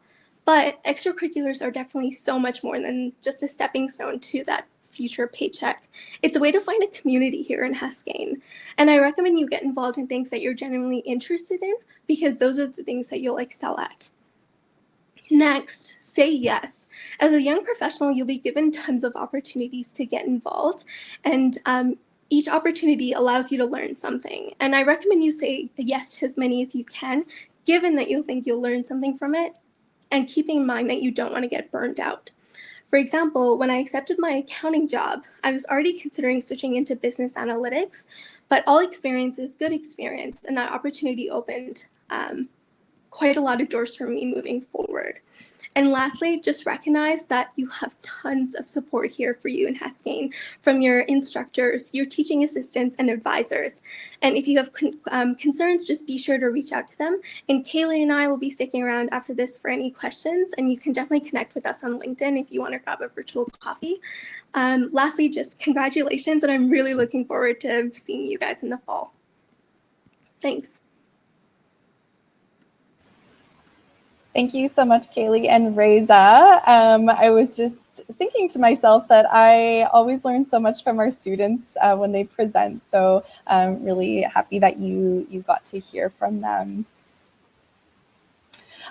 But extracurriculars are definitely so much more than just a stepping stone to that future paycheck. It's a way to find a community here in Haskayne. And I recommend you get involved in things that you're genuinely interested in, because those are the things that you'll excel at. Next, say yes. As a young professional, you'll be given tons of opportunities to get involved, and each opportunity allows you to learn something. And I recommend you say yes to as many as you can, given that you think you'll learn something from it, and keeping in mind that you don't want to get burned out. For example, when I accepted my accounting job, I was already considering switching into business analytics, but all experience is good experience, and that opportunity opened quite a lot of doors for me moving forward. And lastly, just recognize that you have tons of support here for you in Haskayne from your instructors, your teaching assistants, and advisors. And if you have concerns, just be sure to reach out to them. And Kaylee and I will be sticking around after this for any questions, and you can definitely connect with us on LinkedIn if you want to grab a virtual coffee. Lastly, just congratulations, and I'm really looking forward to seeing you guys in the fall. Thanks. Thank you so much, Kaylee and Reza. I was just thinking to myself that I always learn so much from our students when they present. So I'm really happy that you got to hear from them.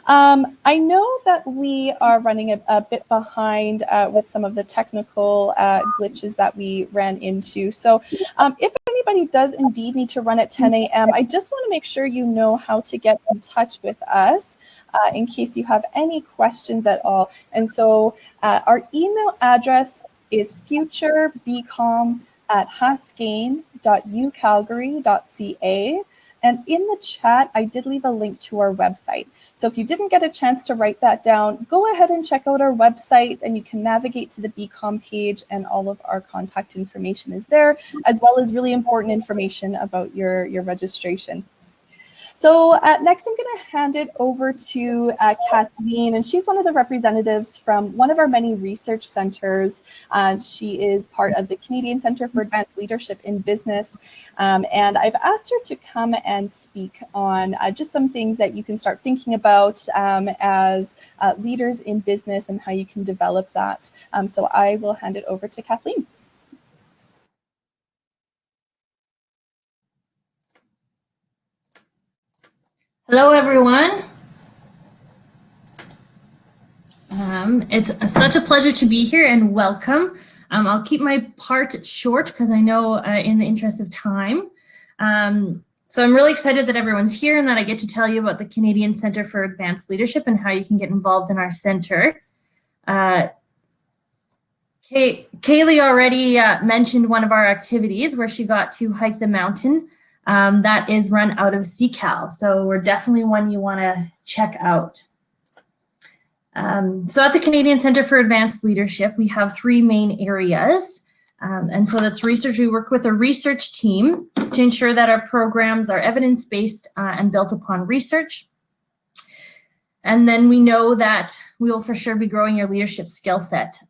I know that we are running a bit behind with some of the technical glitches that we ran into. So if anybody does indeed need to run at 10 a.m., I just want to make sure you know how to get in touch with us in case you have any questions at all. And so our email address is futurebecom@haskayne.ucalgary.ca. And in the chat, I did leave a link to our website. So if you didn't get a chance to write that down, go ahead and check out our website, and you can navigate to the Becalm page, and all of our contact information is there, as well as really important information about your registration. So next, I'm going to hand it over to Kathleen, and she's one of the representatives from one of our many research centers. She is part of the Canadian Centre for Advanced Leadership in Business, and I've asked her to come and speak on just some things that you can start thinking about as leaders in business and how you can develop that. So I will hand it over to Kathleen. Hello, everyone. It's such a pleasure to be here, and welcome. I'll keep my part short because I know in the interest of time. So I'm really excited that everyone's here and that I get to tell you about the Canadian Centre for Advanced Leadership and how you can get involved in our centre. Kaylee already mentioned one of our activities where she got to hike the mountain. That is run out of UCal, so we're definitely one you want to check out. So at the Canadian Centre for Advanced Leadership, we have three main areas. And so that's research. We work with a research team to ensure that our programs are evidence-based and built upon research. And then we know that we will for sure be growing your leadership skill set.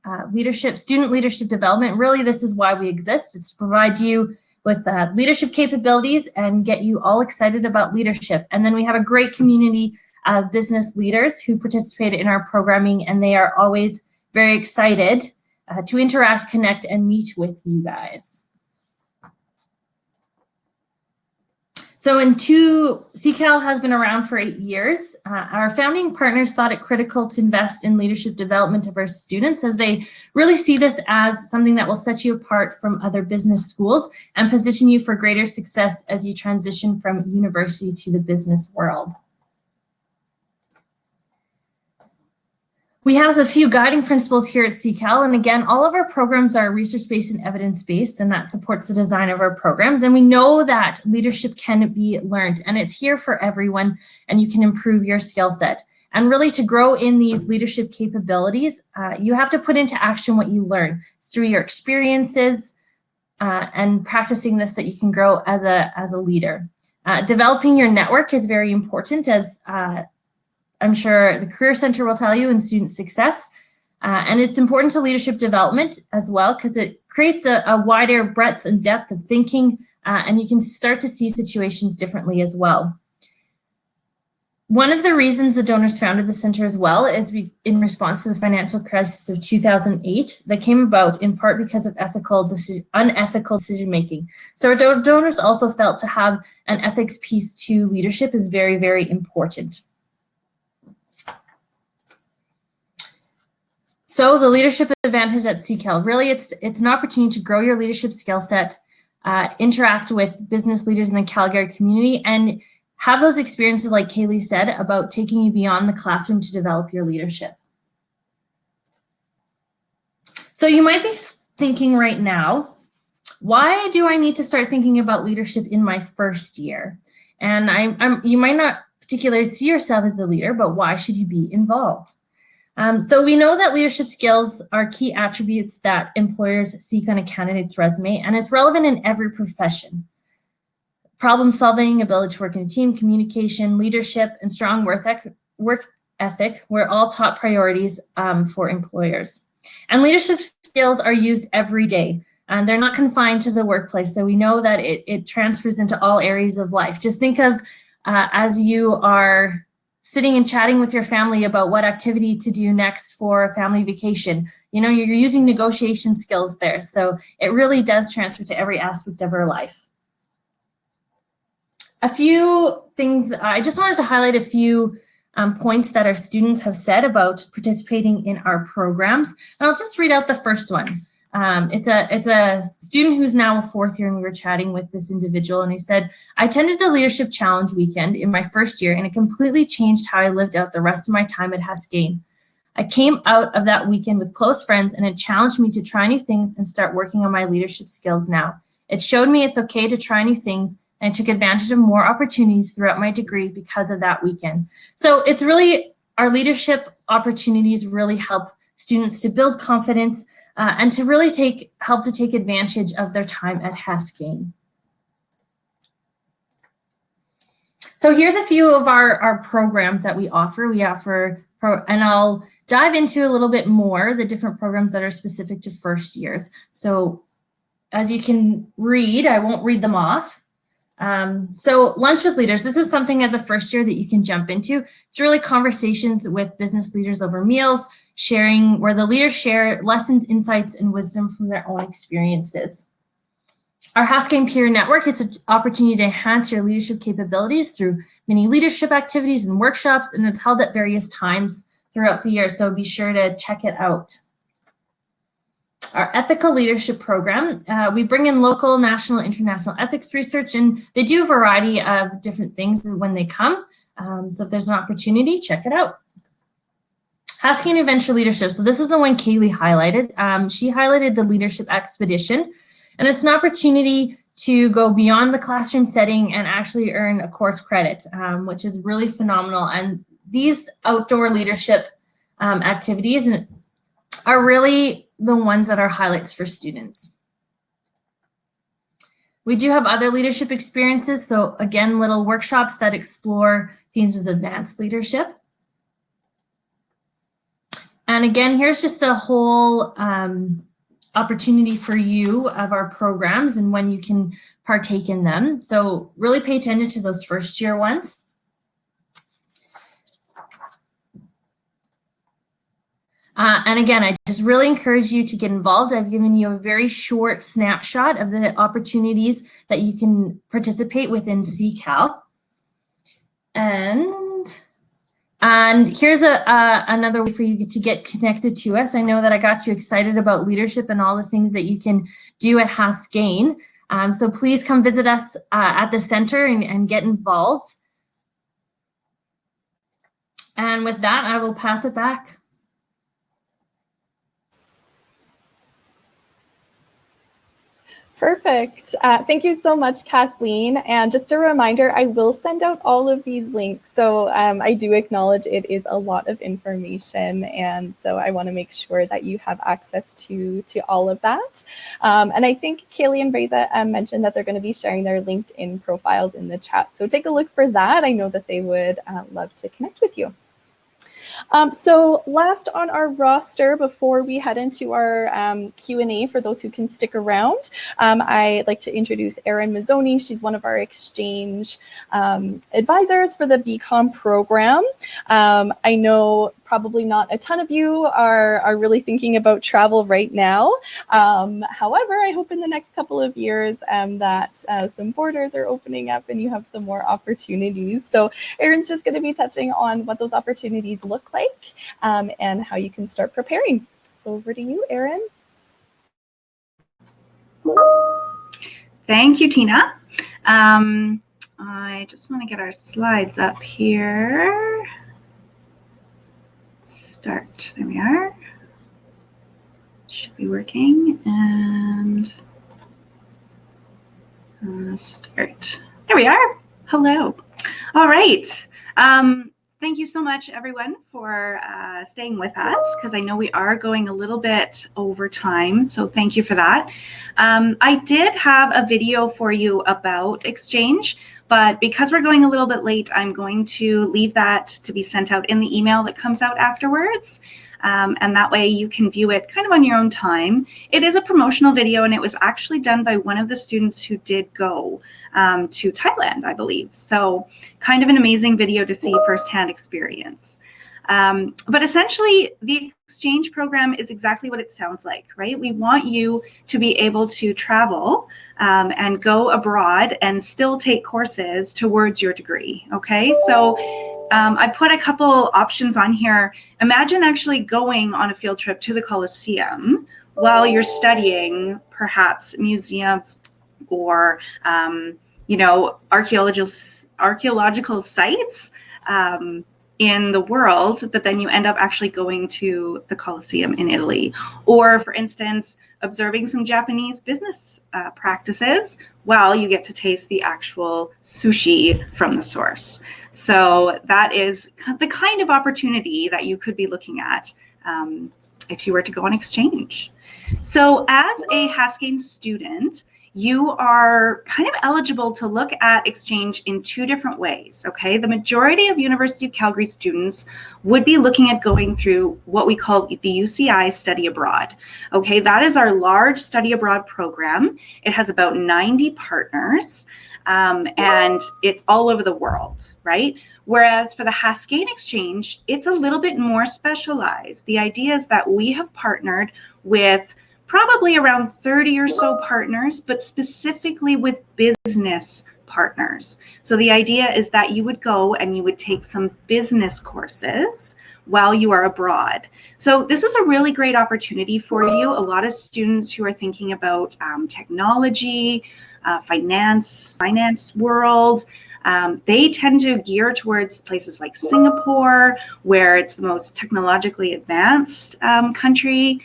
Student leadership development, really this is why we exist. It's to provide you with leadership capabilities and get you all excited about leadership. And then we have a great community of business leaders who participate in our programming, and they are always very excited to interact, connect, and meet with you guys. So UCal has been around for 8 years. Our founding partners thought it critical to invest in leadership development of our students, as they really see this as something that will set you apart from other business schools and position you for greater success as you transition from university to the business world. We have a few guiding principles here at UCal, and again, all of our programs are research-based and evidence-based, and that supports the design of our programs. And we know that leadership can be learned, and it's here for everyone, and you can improve your skill set. And really, to grow in these leadership capabilities, you have to put into action what you learn. It's through your experiences and practicing this that you can grow as a leader. Developing your network is very important, as I'm sure the Career Center will tell you, in student success. And it's important to leadership development as well, because it creates a wider breadth and depth of thinking, and you can start to see situations differently as well. One of the reasons the donors founded the center as well is in response to the financial crisis of 2008 that came about in part because of unethical decision-making. So our donors also felt to have an ethics piece to leadership is very, very important. So the leadership advantage at UCal, really it's an opportunity to grow your leadership skill set, interact with business leaders in the Calgary community, and have those experiences, like Kaylee said, about taking you beyond the classroom to develop your leadership. So you might be thinking right now, why do I need to start thinking about leadership in my first year? And you might not particularly see yourself as a leader, but why should you be involved? So we know that leadership skills are key attributes that employers seek on a candidate's resume, and it's relevant in every profession. Problem solving, ability to work in a team, communication, leadership, and strong work ethic were all top priorities for employers. And leadership skills are used every day, and they're not confined to the workplace. So we know that it transfers into all areas of life. Just think of as you are sitting and chatting with your family about what activity to do next for a family vacation. You know, you're using negotiation skills there. So it really does transfer to every aspect of our life. A few things, I just wanted to highlight a few points that our students have said about participating in our programs. And I'll just read out the first one. It's a student who's now a fourth year, and we were chatting with this individual, and he said, I attended the Leadership Challenge weekend in my first year, and it completely changed how I lived out the rest of my time at Haskayne. I came out of that weekend with close friends, and it challenged me to try new things and start working on my leadership skills now. It showed me it's okay to try new things, and I took advantage of more opportunities throughout my degree because of that weekend. So it's really, our leadership opportunities really help students to build confidence and to really help to take advantage of their time at Haskayne. So here's a few of our programs that we offer. And I'll dive into a little bit more the different programs that are specific to first years. So as you can read, I won't read them off. So Lunch with Leaders, this is something as a first year that you can jump into. It's really conversations with business leaders over meals, where the leaders share lessons, insights, and wisdom from their own experiences. Our Haskayne Peer Network, it's an opportunity to enhance your leadership capabilities through many leadership activities and workshops, and it's held at various times throughout the year, so be sure to check it out. Our Ethical Leadership Program, we bring in local, national, international ethics research, and they do a variety of different things when they come. So if there's an opportunity, check it out. Haskayne Adventure Leadership. So this is the one Kaylee highlighted. She highlighted the Leadership Expedition, and it's an opportunity to go beyond the classroom setting and actually earn a course credit, which is really phenomenal. And these outdoor leadership activities are really the ones that are highlights for students. We do have other leadership experiences. So again, little workshops that explore themes of advanced leadership. And again, here's just a whole opportunity for you of our programs and when you can partake in them. So really pay attention to those first year ones. And again, I just really encourage you to get involved. I've given you a very short snapshot of the opportunities that you can participate within CCAL. And here's another way for you to get connected to us. I know that I got you excited about leadership and all the things that you can do at Haskayne. So please come visit us at the center and get involved. And with that, I will pass it back. Perfect. Thank you so much, Kathleen. And just a reminder, I will send out all of these links. So I do acknowledge it is a lot of information. And so I want to make sure that you have access to all of that. And I think Kaylee and Reza mentioned that they're going to be sharing their LinkedIn profiles in the chat. So take a look for that. I know that they would love to connect with you. So last on our roster, before we head into our Q&A for those who can stick around, I'd like to introduce Erin Mazzoni. She's one of our exchange advisors for the Becalm program. I know probably not a ton of you are really thinking about travel right now. However, I hope in the next couple of years that some borders are opening up and you have some more opportunities. So Erin's just going to be touching on what those opportunities look like and how you can start preparing. Over to you, Erin. Thank you, Tina. I just want to get our slides up here. Start. There we are. Should be working. And start. There we are. Hello. All right. Thank you so much, everyone, for staying with us, because I know we are going a little bit over time. So thank you for that. I did have a video for you about Exchange, but because we're going a little bit late, I'm going to leave that to be sent out in the email that comes out afterwards. And that way you can view it kind of on your own time. It is a promotional video, and it was actually done by one of the students who did go to Thailand, I believe. So kind of an amazing video to see firsthand experience. But essentially, the exchange program is exactly what it sounds like, right? We want you to be able to travel and go abroad and still take courses towards your degree, okay? So I put a couple options on here. Imagine actually going on a field trip to the Colosseum while you're studying perhaps museums or archaeological sites in the world, but then you end up actually going to the Colosseum in Italy. Or, for instance, observing some Japanese business practices while you get to taste the actual sushi from the source. So that is the kind of opportunity that you could be looking at if you were to go on exchange. So as a Haskayne student, you are kind of eligible to look at exchange in two different ways, okay? The majority of University of Calgary students would be looking at going through what we call the UCI Study Abroad, okay? That is our large study abroad program. It has about 90 partners, and it's all over the world, right? Whereas for the Haskayne Exchange, it's a little bit more specialized. The idea is that we have partnered with probably around 30 or so partners, but specifically with business partners. So the idea is that you would go and you would take some business courses while you are abroad. So this is a really great opportunity for you. A lot of students who are thinking about technology, finance world, they tend to gear towards places like Singapore, where it's the most technologically advanced country.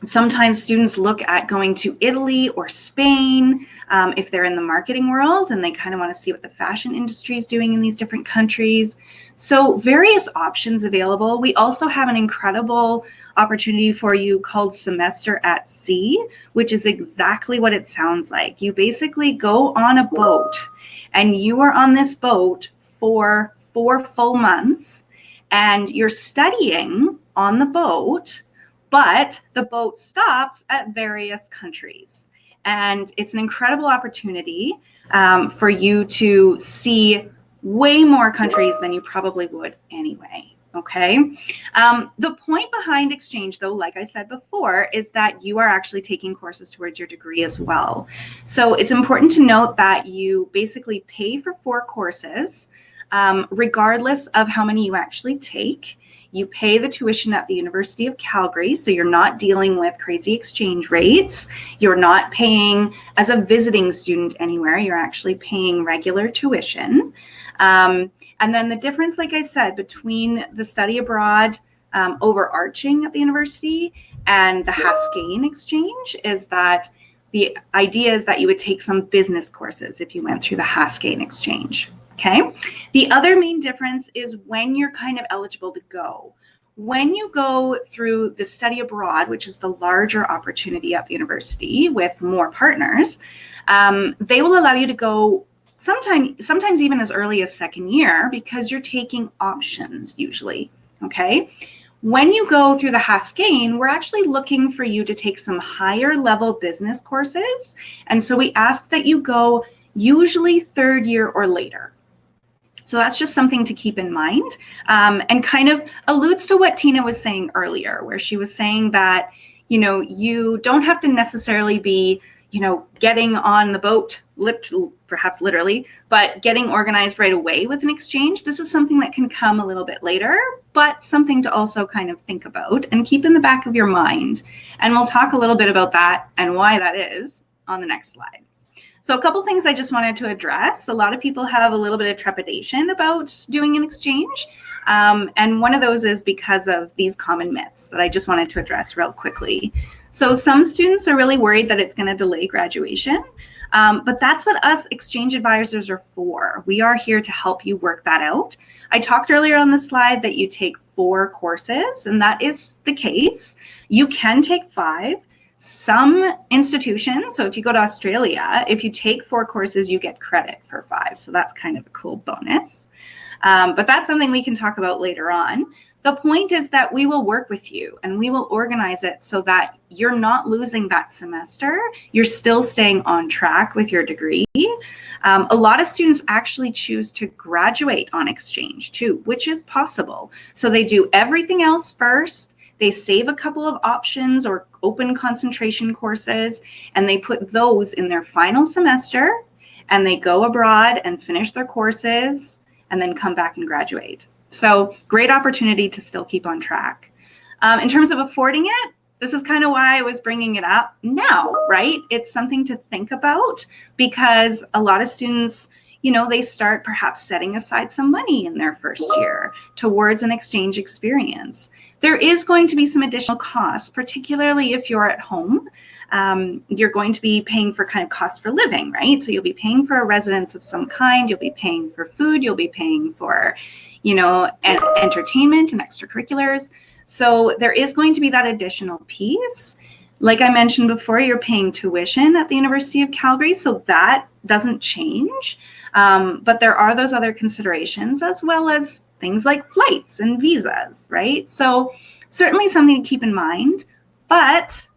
Sometimes students look at going to Italy or Spain if they're in the marketing world and they kind of want to see what the fashion industry is doing in these different countries. So various options available. We also have an incredible opportunity for you called Semester at Sea, which is exactly what it sounds like. You basically go on a boat and you are on this boat for 4 full months and you're studying on the boat, but the boat stops at various countries. And it's an incredible opportunity for you to see way more countries than you probably would anyway, okay? The point behind exchange, though, like I said before, is that you are actually taking courses towards your degree as well. So it's important to note that you basically pay for 4 courses, regardless of how many you actually take. You pay the tuition at the University of Calgary, so you're not dealing with crazy exchange rates. You're not paying as a visiting student anywhere. You're actually paying regular tuition. And then the difference, like I said, between the study abroad overarching at the university and the Haskayne exchange is that the idea is that you would take some business courses if you went through the Haskayne exchange. Okay. The other main difference is when you're kind of eligible to go. When you go through the study abroad, which is the larger opportunity at the university with more partners, they will allow you to go sometimes even as early as second year because you're taking options usually. Okay. When you go through the Haskayne, we're actually looking for you to take some higher level business courses. And so we ask that you go usually third year or later. So that's just something to keep in mind, and kind of alludes to what Tina was saying earlier, where she was saying that, you don't have to necessarily be, getting on the boat, perhaps literally, but getting organized right away with an exchange. This is something that can come a little bit later, but something to also kind of think about and keep in the back of your mind. And we'll talk a little bit about that and why that is on the next slide. So a couple things I just wanted to address. A lot of people have a little bit of trepidation about doing an exchange. And one of those is because of these common myths that I just wanted to address real quickly. So some students are really worried that it's going to delay graduation. But that's what us exchange advisors are for. We are here to help you work that out. I talked earlier on the slide that you take 4 courses, and that is the case. You can take 5. Some institutions, so if you go to Australia, if you take 4 courses, you get credit for 5. So that's kind of a cool bonus. But that's something we can talk about later on. The point is that we will work with you and we will organize it so that you're not losing that semester. You're still staying on track with your degree. A lot of students actually choose to graduate on exchange too, which is possible. So they do everything else first. They save a couple of options or open concentration courses, and they put those in their final semester, and they go abroad and finish their courses, and then come back and graduate. So great opportunity to still keep on track. In terms of affording it, this is kind of why I was bringing it up now, right? It's something to think about because a lot of students, they start perhaps setting aside some money in their first year towards an exchange experience. There is going to be some additional costs, particularly if you're at home. You're going to be paying for kind of cost for living, right? So you'll be paying for a residence of some kind. You'll be paying for food. You'll be paying for, entertainment and extracurriculars. So there is going to be that additional piece. Like I mentioned before, you're paying tuition at the University of Calgary, so that doesn't change. But there are those other considerations as well as things like flights and visas, right? So certainly something to keep in mind, but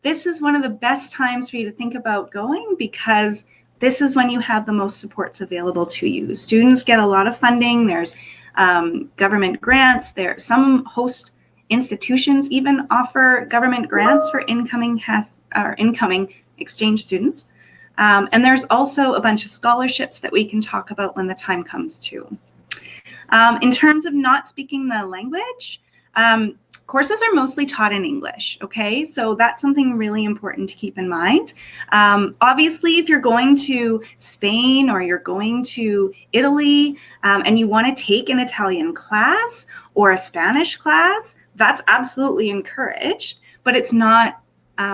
this is one of the best times for you to think about going because this is when you have the most supports available to you. Students get a lot of funding. There's government grants. Some host institutions even offer government grants for incoming exchange students. And there's also a bunch of scholarships that we can talk about when the time comes too. In terms of not speaking the language, courses are mostly taught in English, okay? So that's something really important to keep in mind. Obviously, if you're going to Spain or you're going to Italy and you want to take an Italian class or a Spanish class, that's absolutely encouraged, but it's not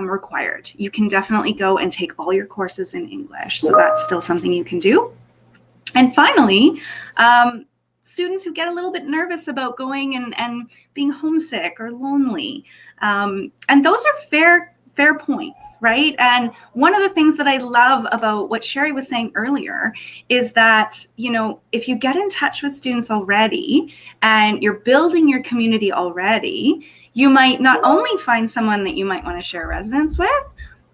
required. You can definitely go and take all your courses in English. So that's still something you can do. And finally, students who get a little bit nervous about going and being homesick or lonely. And those are fair points, right? And one of the things that I love about what Sherri was saying earlier is that, if you get in touch with students already and you're building your community already, you might not only find someone that you might want to share residence with,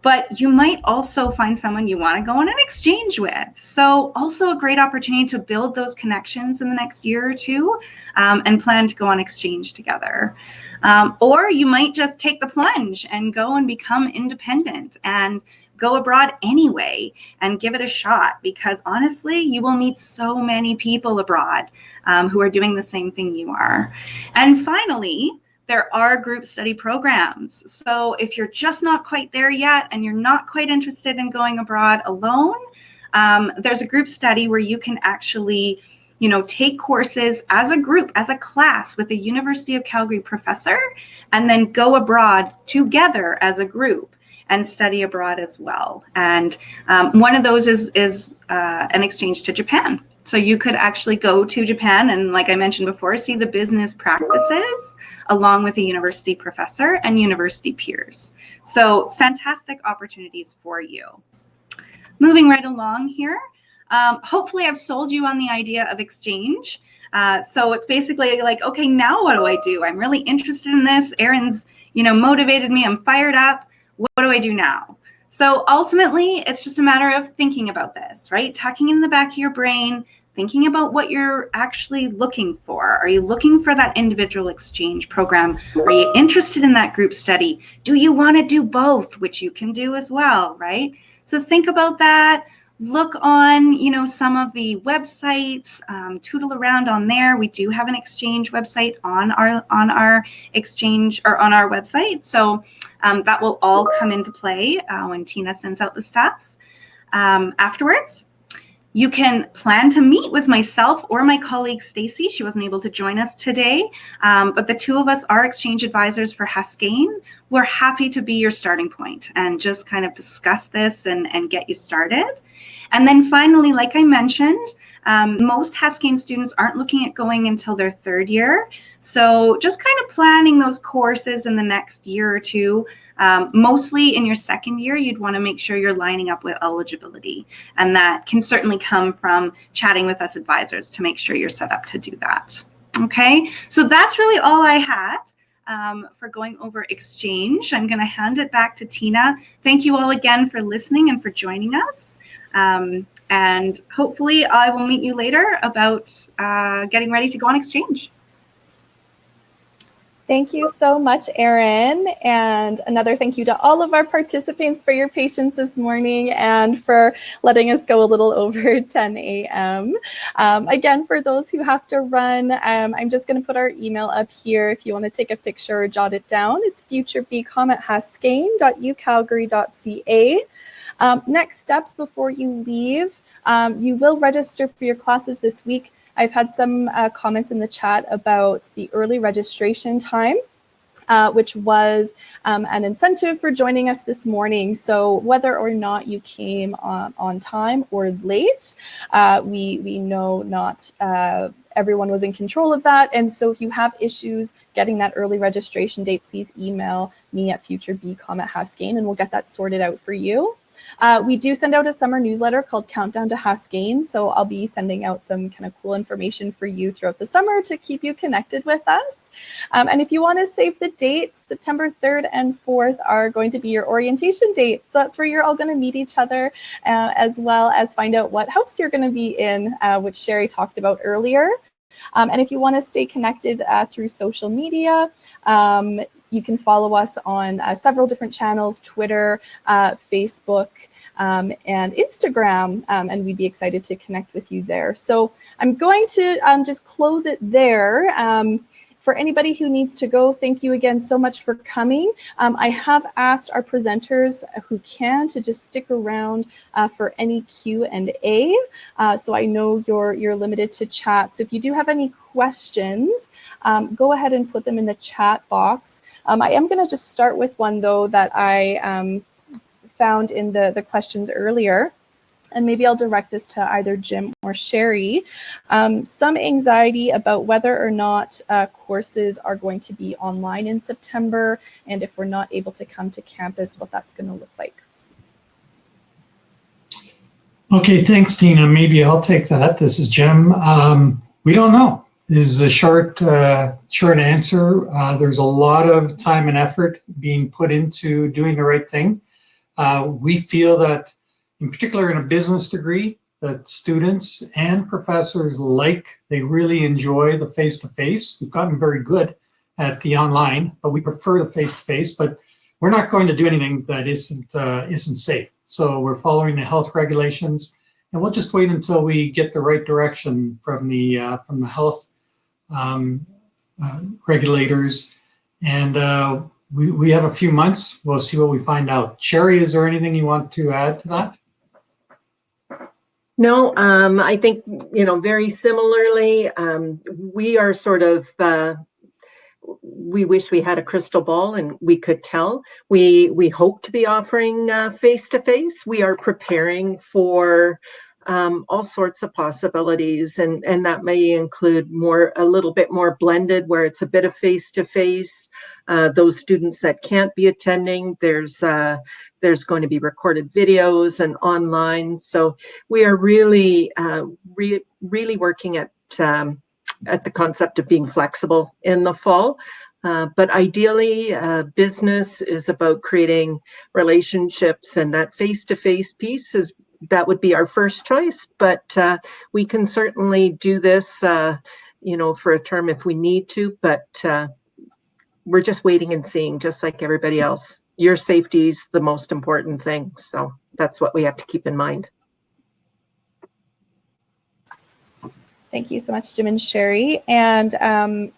but you might also find someone you want to go on an exchange with. So also a great opportunity to build those connections in the next year or two and plan to go on exchange together. Or you might just take the plunge and go and become independent and go abroad anyway and give it a shot because honestly, you will meet so many people abroad who are doing the same thing you are. And finally, there are group study programs. So if you're just not quite there yet and you're not quite interested in going abroad alone, there's a group study where you can actually, take courses as a group, as a class with a University of Calgary professor, and then go abroad together as a group and study abroad as well. And one of those is an exchange to Japan. So you could actually go to Japan and, like I mentioned before, see the business practices along with a university professor and university peers. So it's fantastic opportunities for you. Moving right along here, hopefully I've sold you on the idea of exchange. So it's basically like, okay, now what do I do? I'm really interested in this. Erin's, motivated me. I'm fired up. What do I do now? So ultimately, it's just a matter of thinking about this, right? Tucking in the back of your brain, thinking about what you're actually looking for. Are you looking for that individual exchange program? Are you interested in that group study? Do you want to do both, which you can do as well, right? So think about that. Look on, some of the websites, tootle around on there. We do have an exchange website on our exchange or on our website. So that will all come into play when Tina sends out the stuff. Afterwards, you can plan to meet with myself or my colleague Stacy. She wasn't able to join us today, but the two of us are exchange advisors for Haskayne. We're happy to be your starting point and just kind of discuss this and get you started. And then finally, like I mentioned, most Haskayne students aren't looking at going until their third year. So just kind of planning those courses in the next year or two. Mostly in your second year, you'd want to make sure you're lining up with eligibility. And that can certainly come from chatting with us advisors to make sure you're set up to do that. Okay, so that's really all I had for going over exchange. I'm going to hand it back to Tina. Thank you all again for listening and for joining us. And hopefully I will meet you later about getting ready to go on exchange. Thank you so much, Erin. And another thank you to all of our participants for your patience this morning and for letting us go a little over 10 a.m. Again, for those who have to run, I'm just going to put our email up here if you want to take a picture or jot it down. It's futurebecom@haskayne.ucalgary.ca. Next steps before you leave, you will register for your classes this week. I've had some comments in the chat about the early registration time, which was an incentive for joining us this morning. So whether or not you came on time or late, we know not everyone was in control of that. And so if you have issues getting that early registration date, please email me at futurebecom@haskayne and we'll get that sorted out for you. We do send out a summer newsletter called Countdown to Haskayne, so I'll be sending out some kind of cool information for you throughout the summer to keep you connected with us. And if you want to save the dates, September 3rd and 4th are going to be your orientation dates. So that's where you're all going to meet each other, as well as find out what house you're going to be in, which Sherri talked about earlier. And if you want to stay connected through social media, you can follow us on several different channels, Twitter, Facebook, and Instagram, and we'd be excited to connect with you there. So I'm going to just close it there. For anybody who needs to go, thank you again so much for coming. I have asked our presenters who can to just stick around for any Q&A. So I know you're limited to chat. So if you do have any questions, go ahead and put them in the chat box. I am going to just start with one, though, that I found in the questions earlier. And maybe I'll direct this to either Jim or Sherri. Some anxiety about whether or not courses are going to be online in September, and if we're not able to come to campus, what that's going to look like. Okay, thanks, Tina. Maybe I'll take that. This is Jim. We don't know. This is a short answer. There's a lot of time and effort being put into doing the right thing. We feel that, in particular in a business degree, that students and professors they really enjoy the face-to-face. We've gotten very good at the online, but we prefer the face-to-face, but we're not going to do anything that isn't safe. So we're following the health regulations, and we'll just wait until we get the right direction from the health regulators. And we have a few months. We'll see what we find out. Sherri, is there anything you want to add to that? No, I think, very similarly, we are sort of, we wish we had a crystal ball and we could tell. We hope to be offering face-to-face. We are preparing for all sorts of possibilities, and that may include a little bit more blended, where it's a bit of face-to-face. Those students that can't be attending, there's going to be recorded videos and online. So we are really, really working at the concept of being flexible in the fall. But ideally, business is about creating relationships, and that face-to-face piece that would be our first choice. But we can certainly do this, for a term if we need to. But we're just waiting and seeing, just like everybody else. Your safety is the most important thing. So that's what we have to keep in mind. Thank you so much, Jim and Sherri. And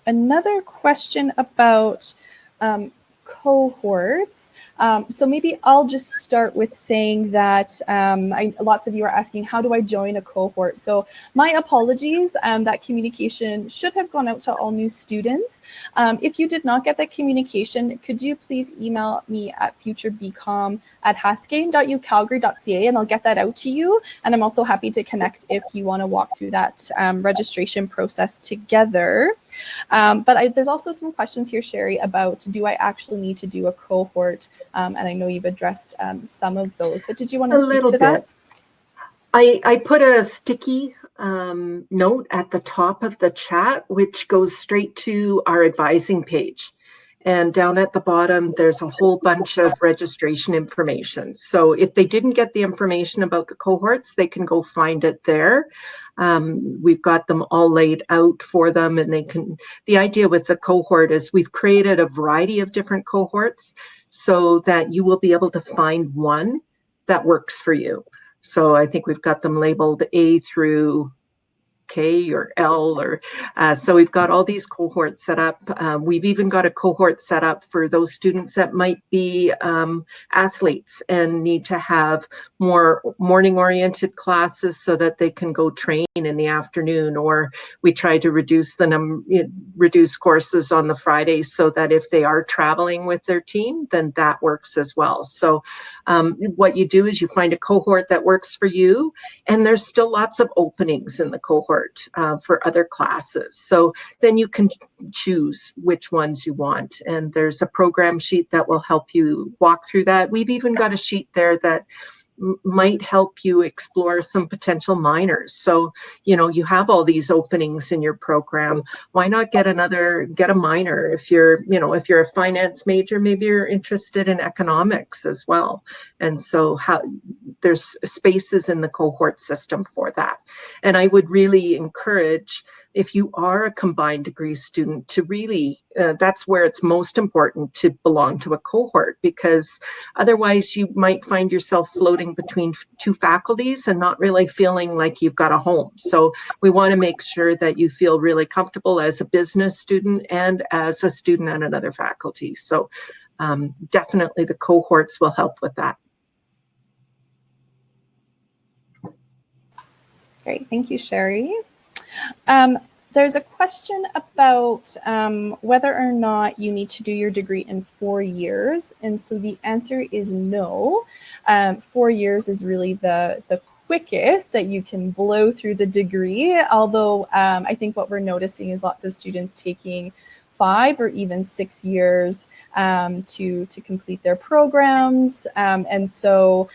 another question about cohorts. So maybe I'll just start with saying that lots of you are asking, how do I join a cohort? So my apologies, that communication should have gone out to all new students. If you did not get that communication, could you please email me at futurebecom@haskayne.ucalgary.ca and I'll get that out to you. And I'm also happy to connect if you want to walk through that registration process together. But there's also some questions here, Sherri, about do I actually need to do a cohort? And I know you've addressed some of those, but did you want to speak to that? I put a sticky note at the top of the chat, which goes straight to our advising page. And down at the bottom, there's a whole bunch of registration information. So if they didn't get the information about the cohorts, they can go find it there. We've got them all laid out for them, and the idea with the cohort is we've created a variety of different cohorts so that you will be able to find one that works for you. So I think we've got them labeled A through K or L, or so we've got all these cohorts set up. We've even got a cohort set up for those students that might be athletes and need to have more morning-oriented classes so that they can go train in the afternoon, or we try to reduce courses on the Fridays so that if they are traveling with their team, then that works as well. So what you do is you find a cohort that works for you, and there's still lots of openings in the cohort for other classes. So then you can choose which ones you want. And there's a program sheet that will help you walk through that. We've even got a sheet there that might help you explore some potential minors. So, you have all these openings in your program. Why not get a minor? If you're a finance major, maybe you're interested in economics as well. And so there's spaces in the cohort system for that. And I would really encourage, if you are a combined degree student, to really, that's where it's most important to belong to a cohort, because otherwise you might find yourself floating between two faculties and not really feeling like you've got a home. So we want to make sure that you feel really comfortable as a business student and as a student at another faculty. So definitely the cohorts will help with that. Great, thank you, Sherri. There's a question about whether or not you need to do your degree in 4 years. And so the answer is no. 4 years is really the quickest that you can blow through the degree. Although I think what we're noticing is lots of students taking 5 or even 6 years to complete their programs. And so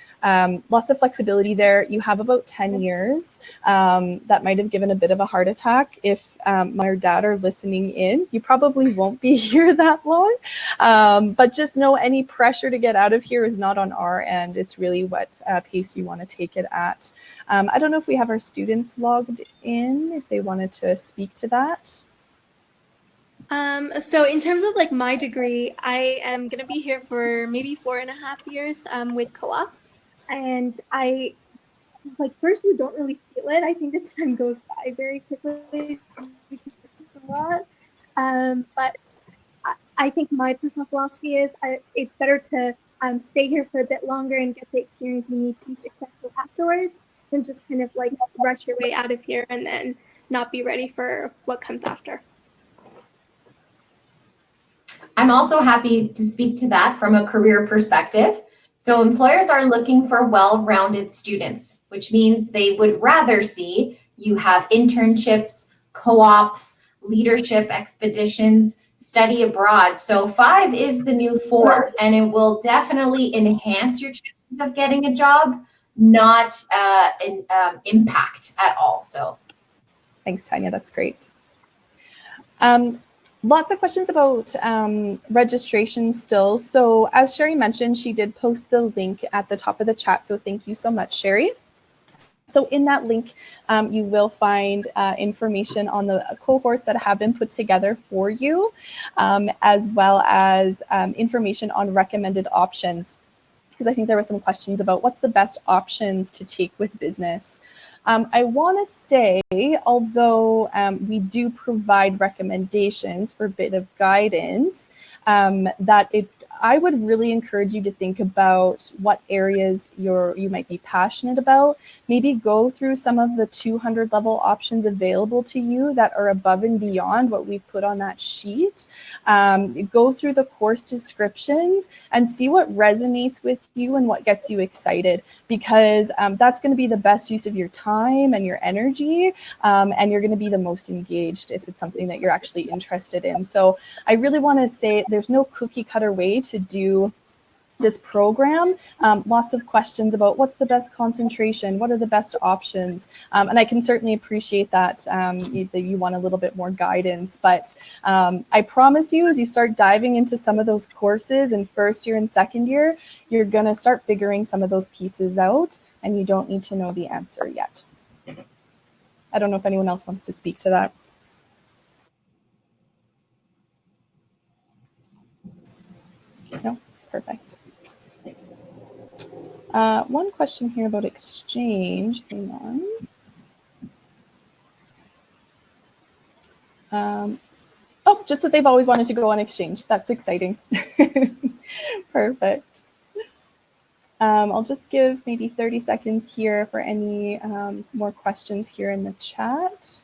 lots of flexibility there. You have about 10 years. That might have given a bit of a heart attack. If mom or dad are listening in, you probably won't be here that long. But just know any pressure to get out of here is not on our end. It's really what pace you want to take it at. I don't know if we have our students logged in, if they wanted to speak to that. So in terms of like my degree, I am going to be here for maybe 4.5 years with co-op. And I, like, first you don't really feel it. I think the time goes by very quickly. A lot. But I think my personal philosophy is it's better to stay here for a bit longer and get the experience you need to be successful afterwards than just kind of like rush your way out of here and then not be ready for what comes after. I'm also happy to speak to that from a career perspective. So employers are looking for well-rounded students, which means they would rather see you have internships, co-ops, leadership expeditions, study abroad. So 5 is the new 4, and it will definitely enhance your chances of getting a job, not impact at all. So thanks, Tanya. That's great. Lots of questions about registration still. So as Sherri mentioned, she did post the link at the top of the chat. So thank you so much, Sherri. So in that link, you will find information on the cohorts that have been put together for you, as well as information on recommended options. Because I think there were some questions about what's the best options to take with business. I want to say, although we do provide recommendations for a bit of guidance, I would really encourage you to think about what areas you might be passionate about. Maybe go through some of the 200 level options available to you that are above and beyond what we've put on that sheet. Go through the course descriptions and see what resonates with you and what gets you excited, because that's going to be the best use of your time and your energy, and you're going to be the most engaged if it's something that you're actually interested in. So I really want to say there's no cookie cutter way to do this program, lots of questions about what's the best concentration, what are the best options, and I can certainly appreciate that, that you want a little bit more guidance, but I promise you, as you start diving into some of those courses in first year and second year, you're going to start figuring some of those pieces out, and you don't need to know the answer yet. I don't know if anyone else wants to speak to that. No? Perfect. One question here about exchange. Hang on. Oh, just that they've always wanted to go on exchange. That's exciting. Perfect. I'll just give maybe 30 seconds here for any more questions here in the chat.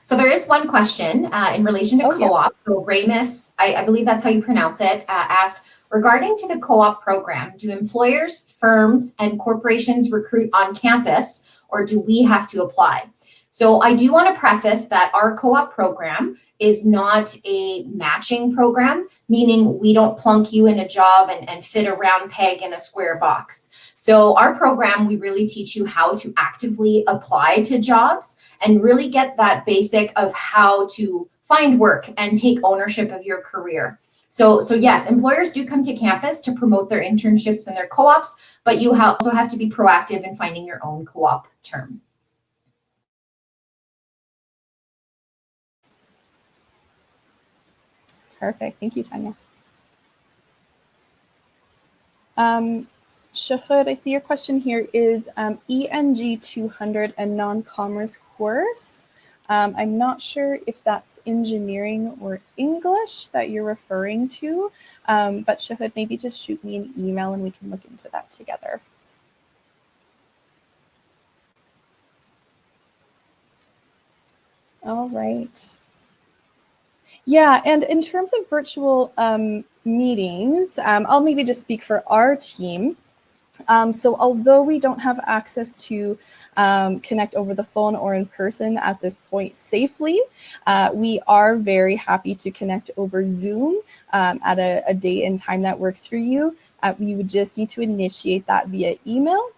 So there is one question in relation to co-op. Yeah. So Ramus, I believe that's how you pronounce it, asked, regarding to the co-op program, do employers, firms, and corporations recruit on campus, or do we have to apply? So I do want to preface that our co-op program is not a matching program, meaning we don't plunk you in a job and fit a round peg in a square box. So our program, we really teach you how to actively apply to jobs and really get that basic of how to find work and take ownership of your career. So yes, employers do come to campus to promote their internships and their co-ops, but you also have to be proactive in finding your own co-op term. Perfect. Thank you, Tanya. Shahud, I see your question here is ENG 200 a non-commerce course. I'm not sure if that's engineering or English that you're referring to, but Shahud, maybe just shoot me an email and we can look into that together. All right. Yeah, and in terms of virtual meetings, I'll maybe just speak for our team. So although we don't have access to connect over the phone or in person at this point safely, we are very happy to connect over Zoom at a date and time that works for you. You would just need to initiate that via email.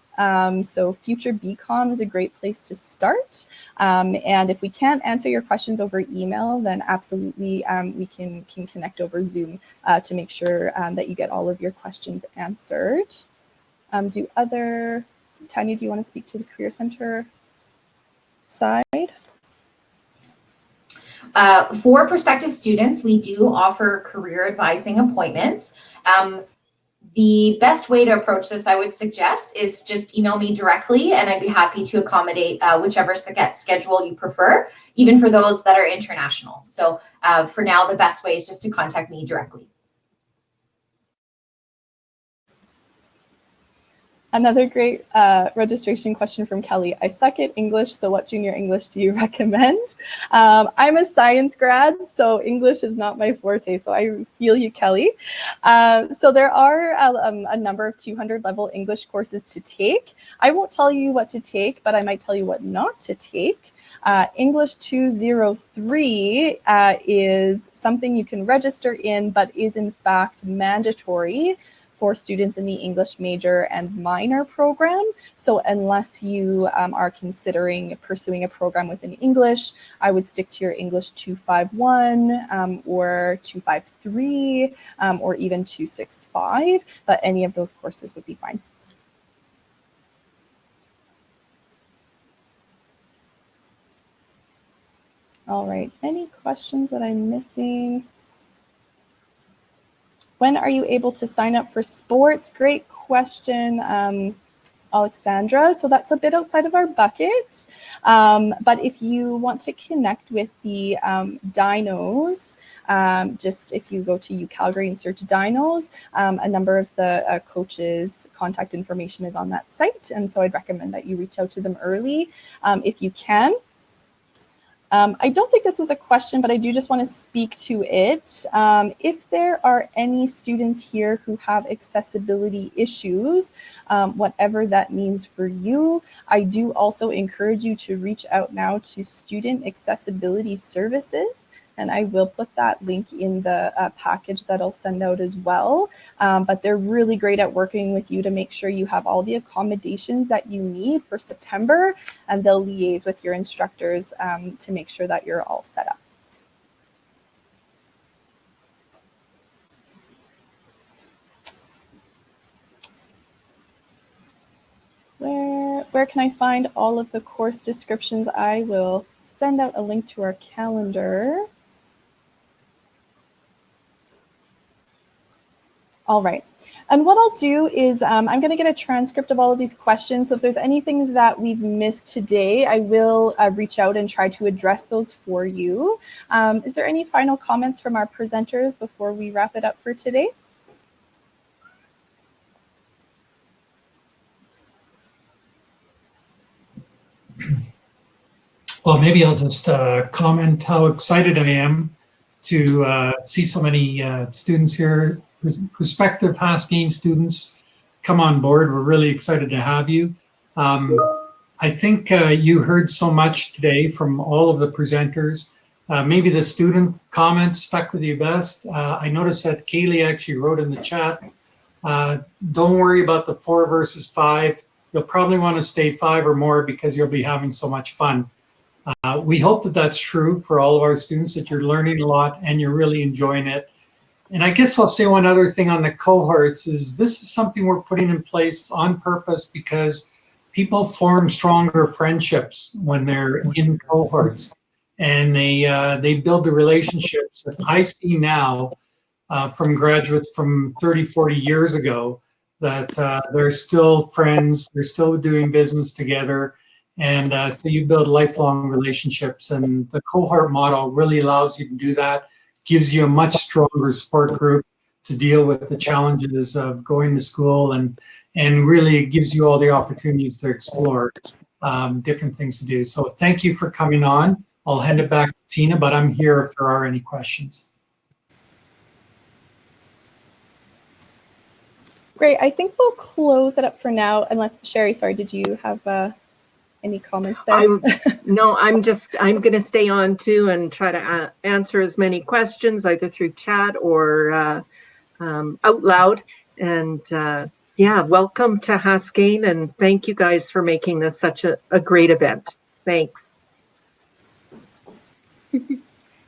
So future Becalm is a great place to start. And if we can't answer your questions over email, then absolutely we can connect over Zoom to make sure that you get all of your questions answered. Tanya, do you want to speak to the Career Center side? For prospective students, we do offer career advising appointments. The best way to approach this, I would suggest, is just email me directly, and I'd be happy to accommodate whichever schedule you prefer, even for those that are international. So for now, the best way is just to contact me directly. Another great registration question from Kelly. I suck at English, so what junior English do you recommend? I'm a science grad, so English is not my forte, so I feel you, Kelly. So there are a number of 200 level English courses to take. I won't tell you what to take, but I might tell you what not to take. English 203 is something you can register in, but is in fact mandatory for students in the English major and minor program. So unless you are considering pursuing a program within English, I would stick to your English 251 or 253 or even 265, but any of those courses would be fine. All right, any questions that I'm missing? When are you able to sign up for sports? Great question, Alexandra. So that's a bit outside of our bucket. But if you want to connect with the dinos, just if you go to UCalgary and search dinos, a number of the coaches' contact information is on that site. And so I'd recommend that you reach out to them early if you can. I don't think this was a question, but I do just want to speak to it. If there are any students here who have accessibility issues, whatever that means for you, I do also encourage you to reach out now to Student Accessibility Services. and I will put that link in the package that I'll send out as well. But they're really great at working with you to make sure you have all the accommodations that you need for September, and they'll liaise with your instructors to make sure that you're all set up. Where can I find all of the course descriptions? I will send out a link to our calendar. All right. And what I'll do is I'm going to get a transcript of all of these questions. So if there's anything that we've missed today, I will reach out and try to address those for you. Is there any final comments from our presenters before we wrap it up for today? Well, maybe I'll just comment how excited I am to see so many students here, prospective Haskayne students come on board. We're really excited to have you. I think you heard so much today from all of the presenters. Maybe the student comments stuck with you best. I noticed that Kaylee actually wrote in the chat, don't worry about the 4 versus 5. You'll probably want to stay 5 or more because you'll be having so much fun. We hope that that's true for all of our students, that you're learning a lot and you're really enjoying it. And I guess I'll say one other thing on the cohorts is this is something we're putting in place on purpose because people form stronger friendships when they're in cohorts, and they build the relationships that I see now from graduates from 30, 40 years ago, that they're still friends, they're still doing business together. And so you build lifelong relationships, and the cohort model really allows you to do that, gives you a much stronger support group to deal with the challenges of going to school, and really gives you all the opportunities to explore different things to do. So thank you for coming on. I'll hand it back to Tina, but I'm here if there are any questions. Great. I think we'll close it up for now, unless, Sherri, sorry, did you have any comments there? I'm going to stay on too and try to answer as many questions either through chat or out loud. And yeah, welcome to Haskayne, and thank you guys for making this such a great event. Thanks.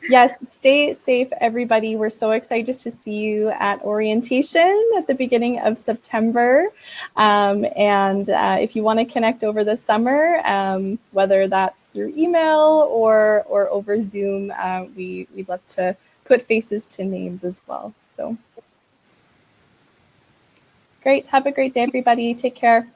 Yes, stay safe, everybody. We're so excited to see you at orientation at the beginning of September. If you want to connect over the summer, whether that's through email or over Zoom, we'd love to put faces to names as well. So great. Have a great day, everybody. Take care.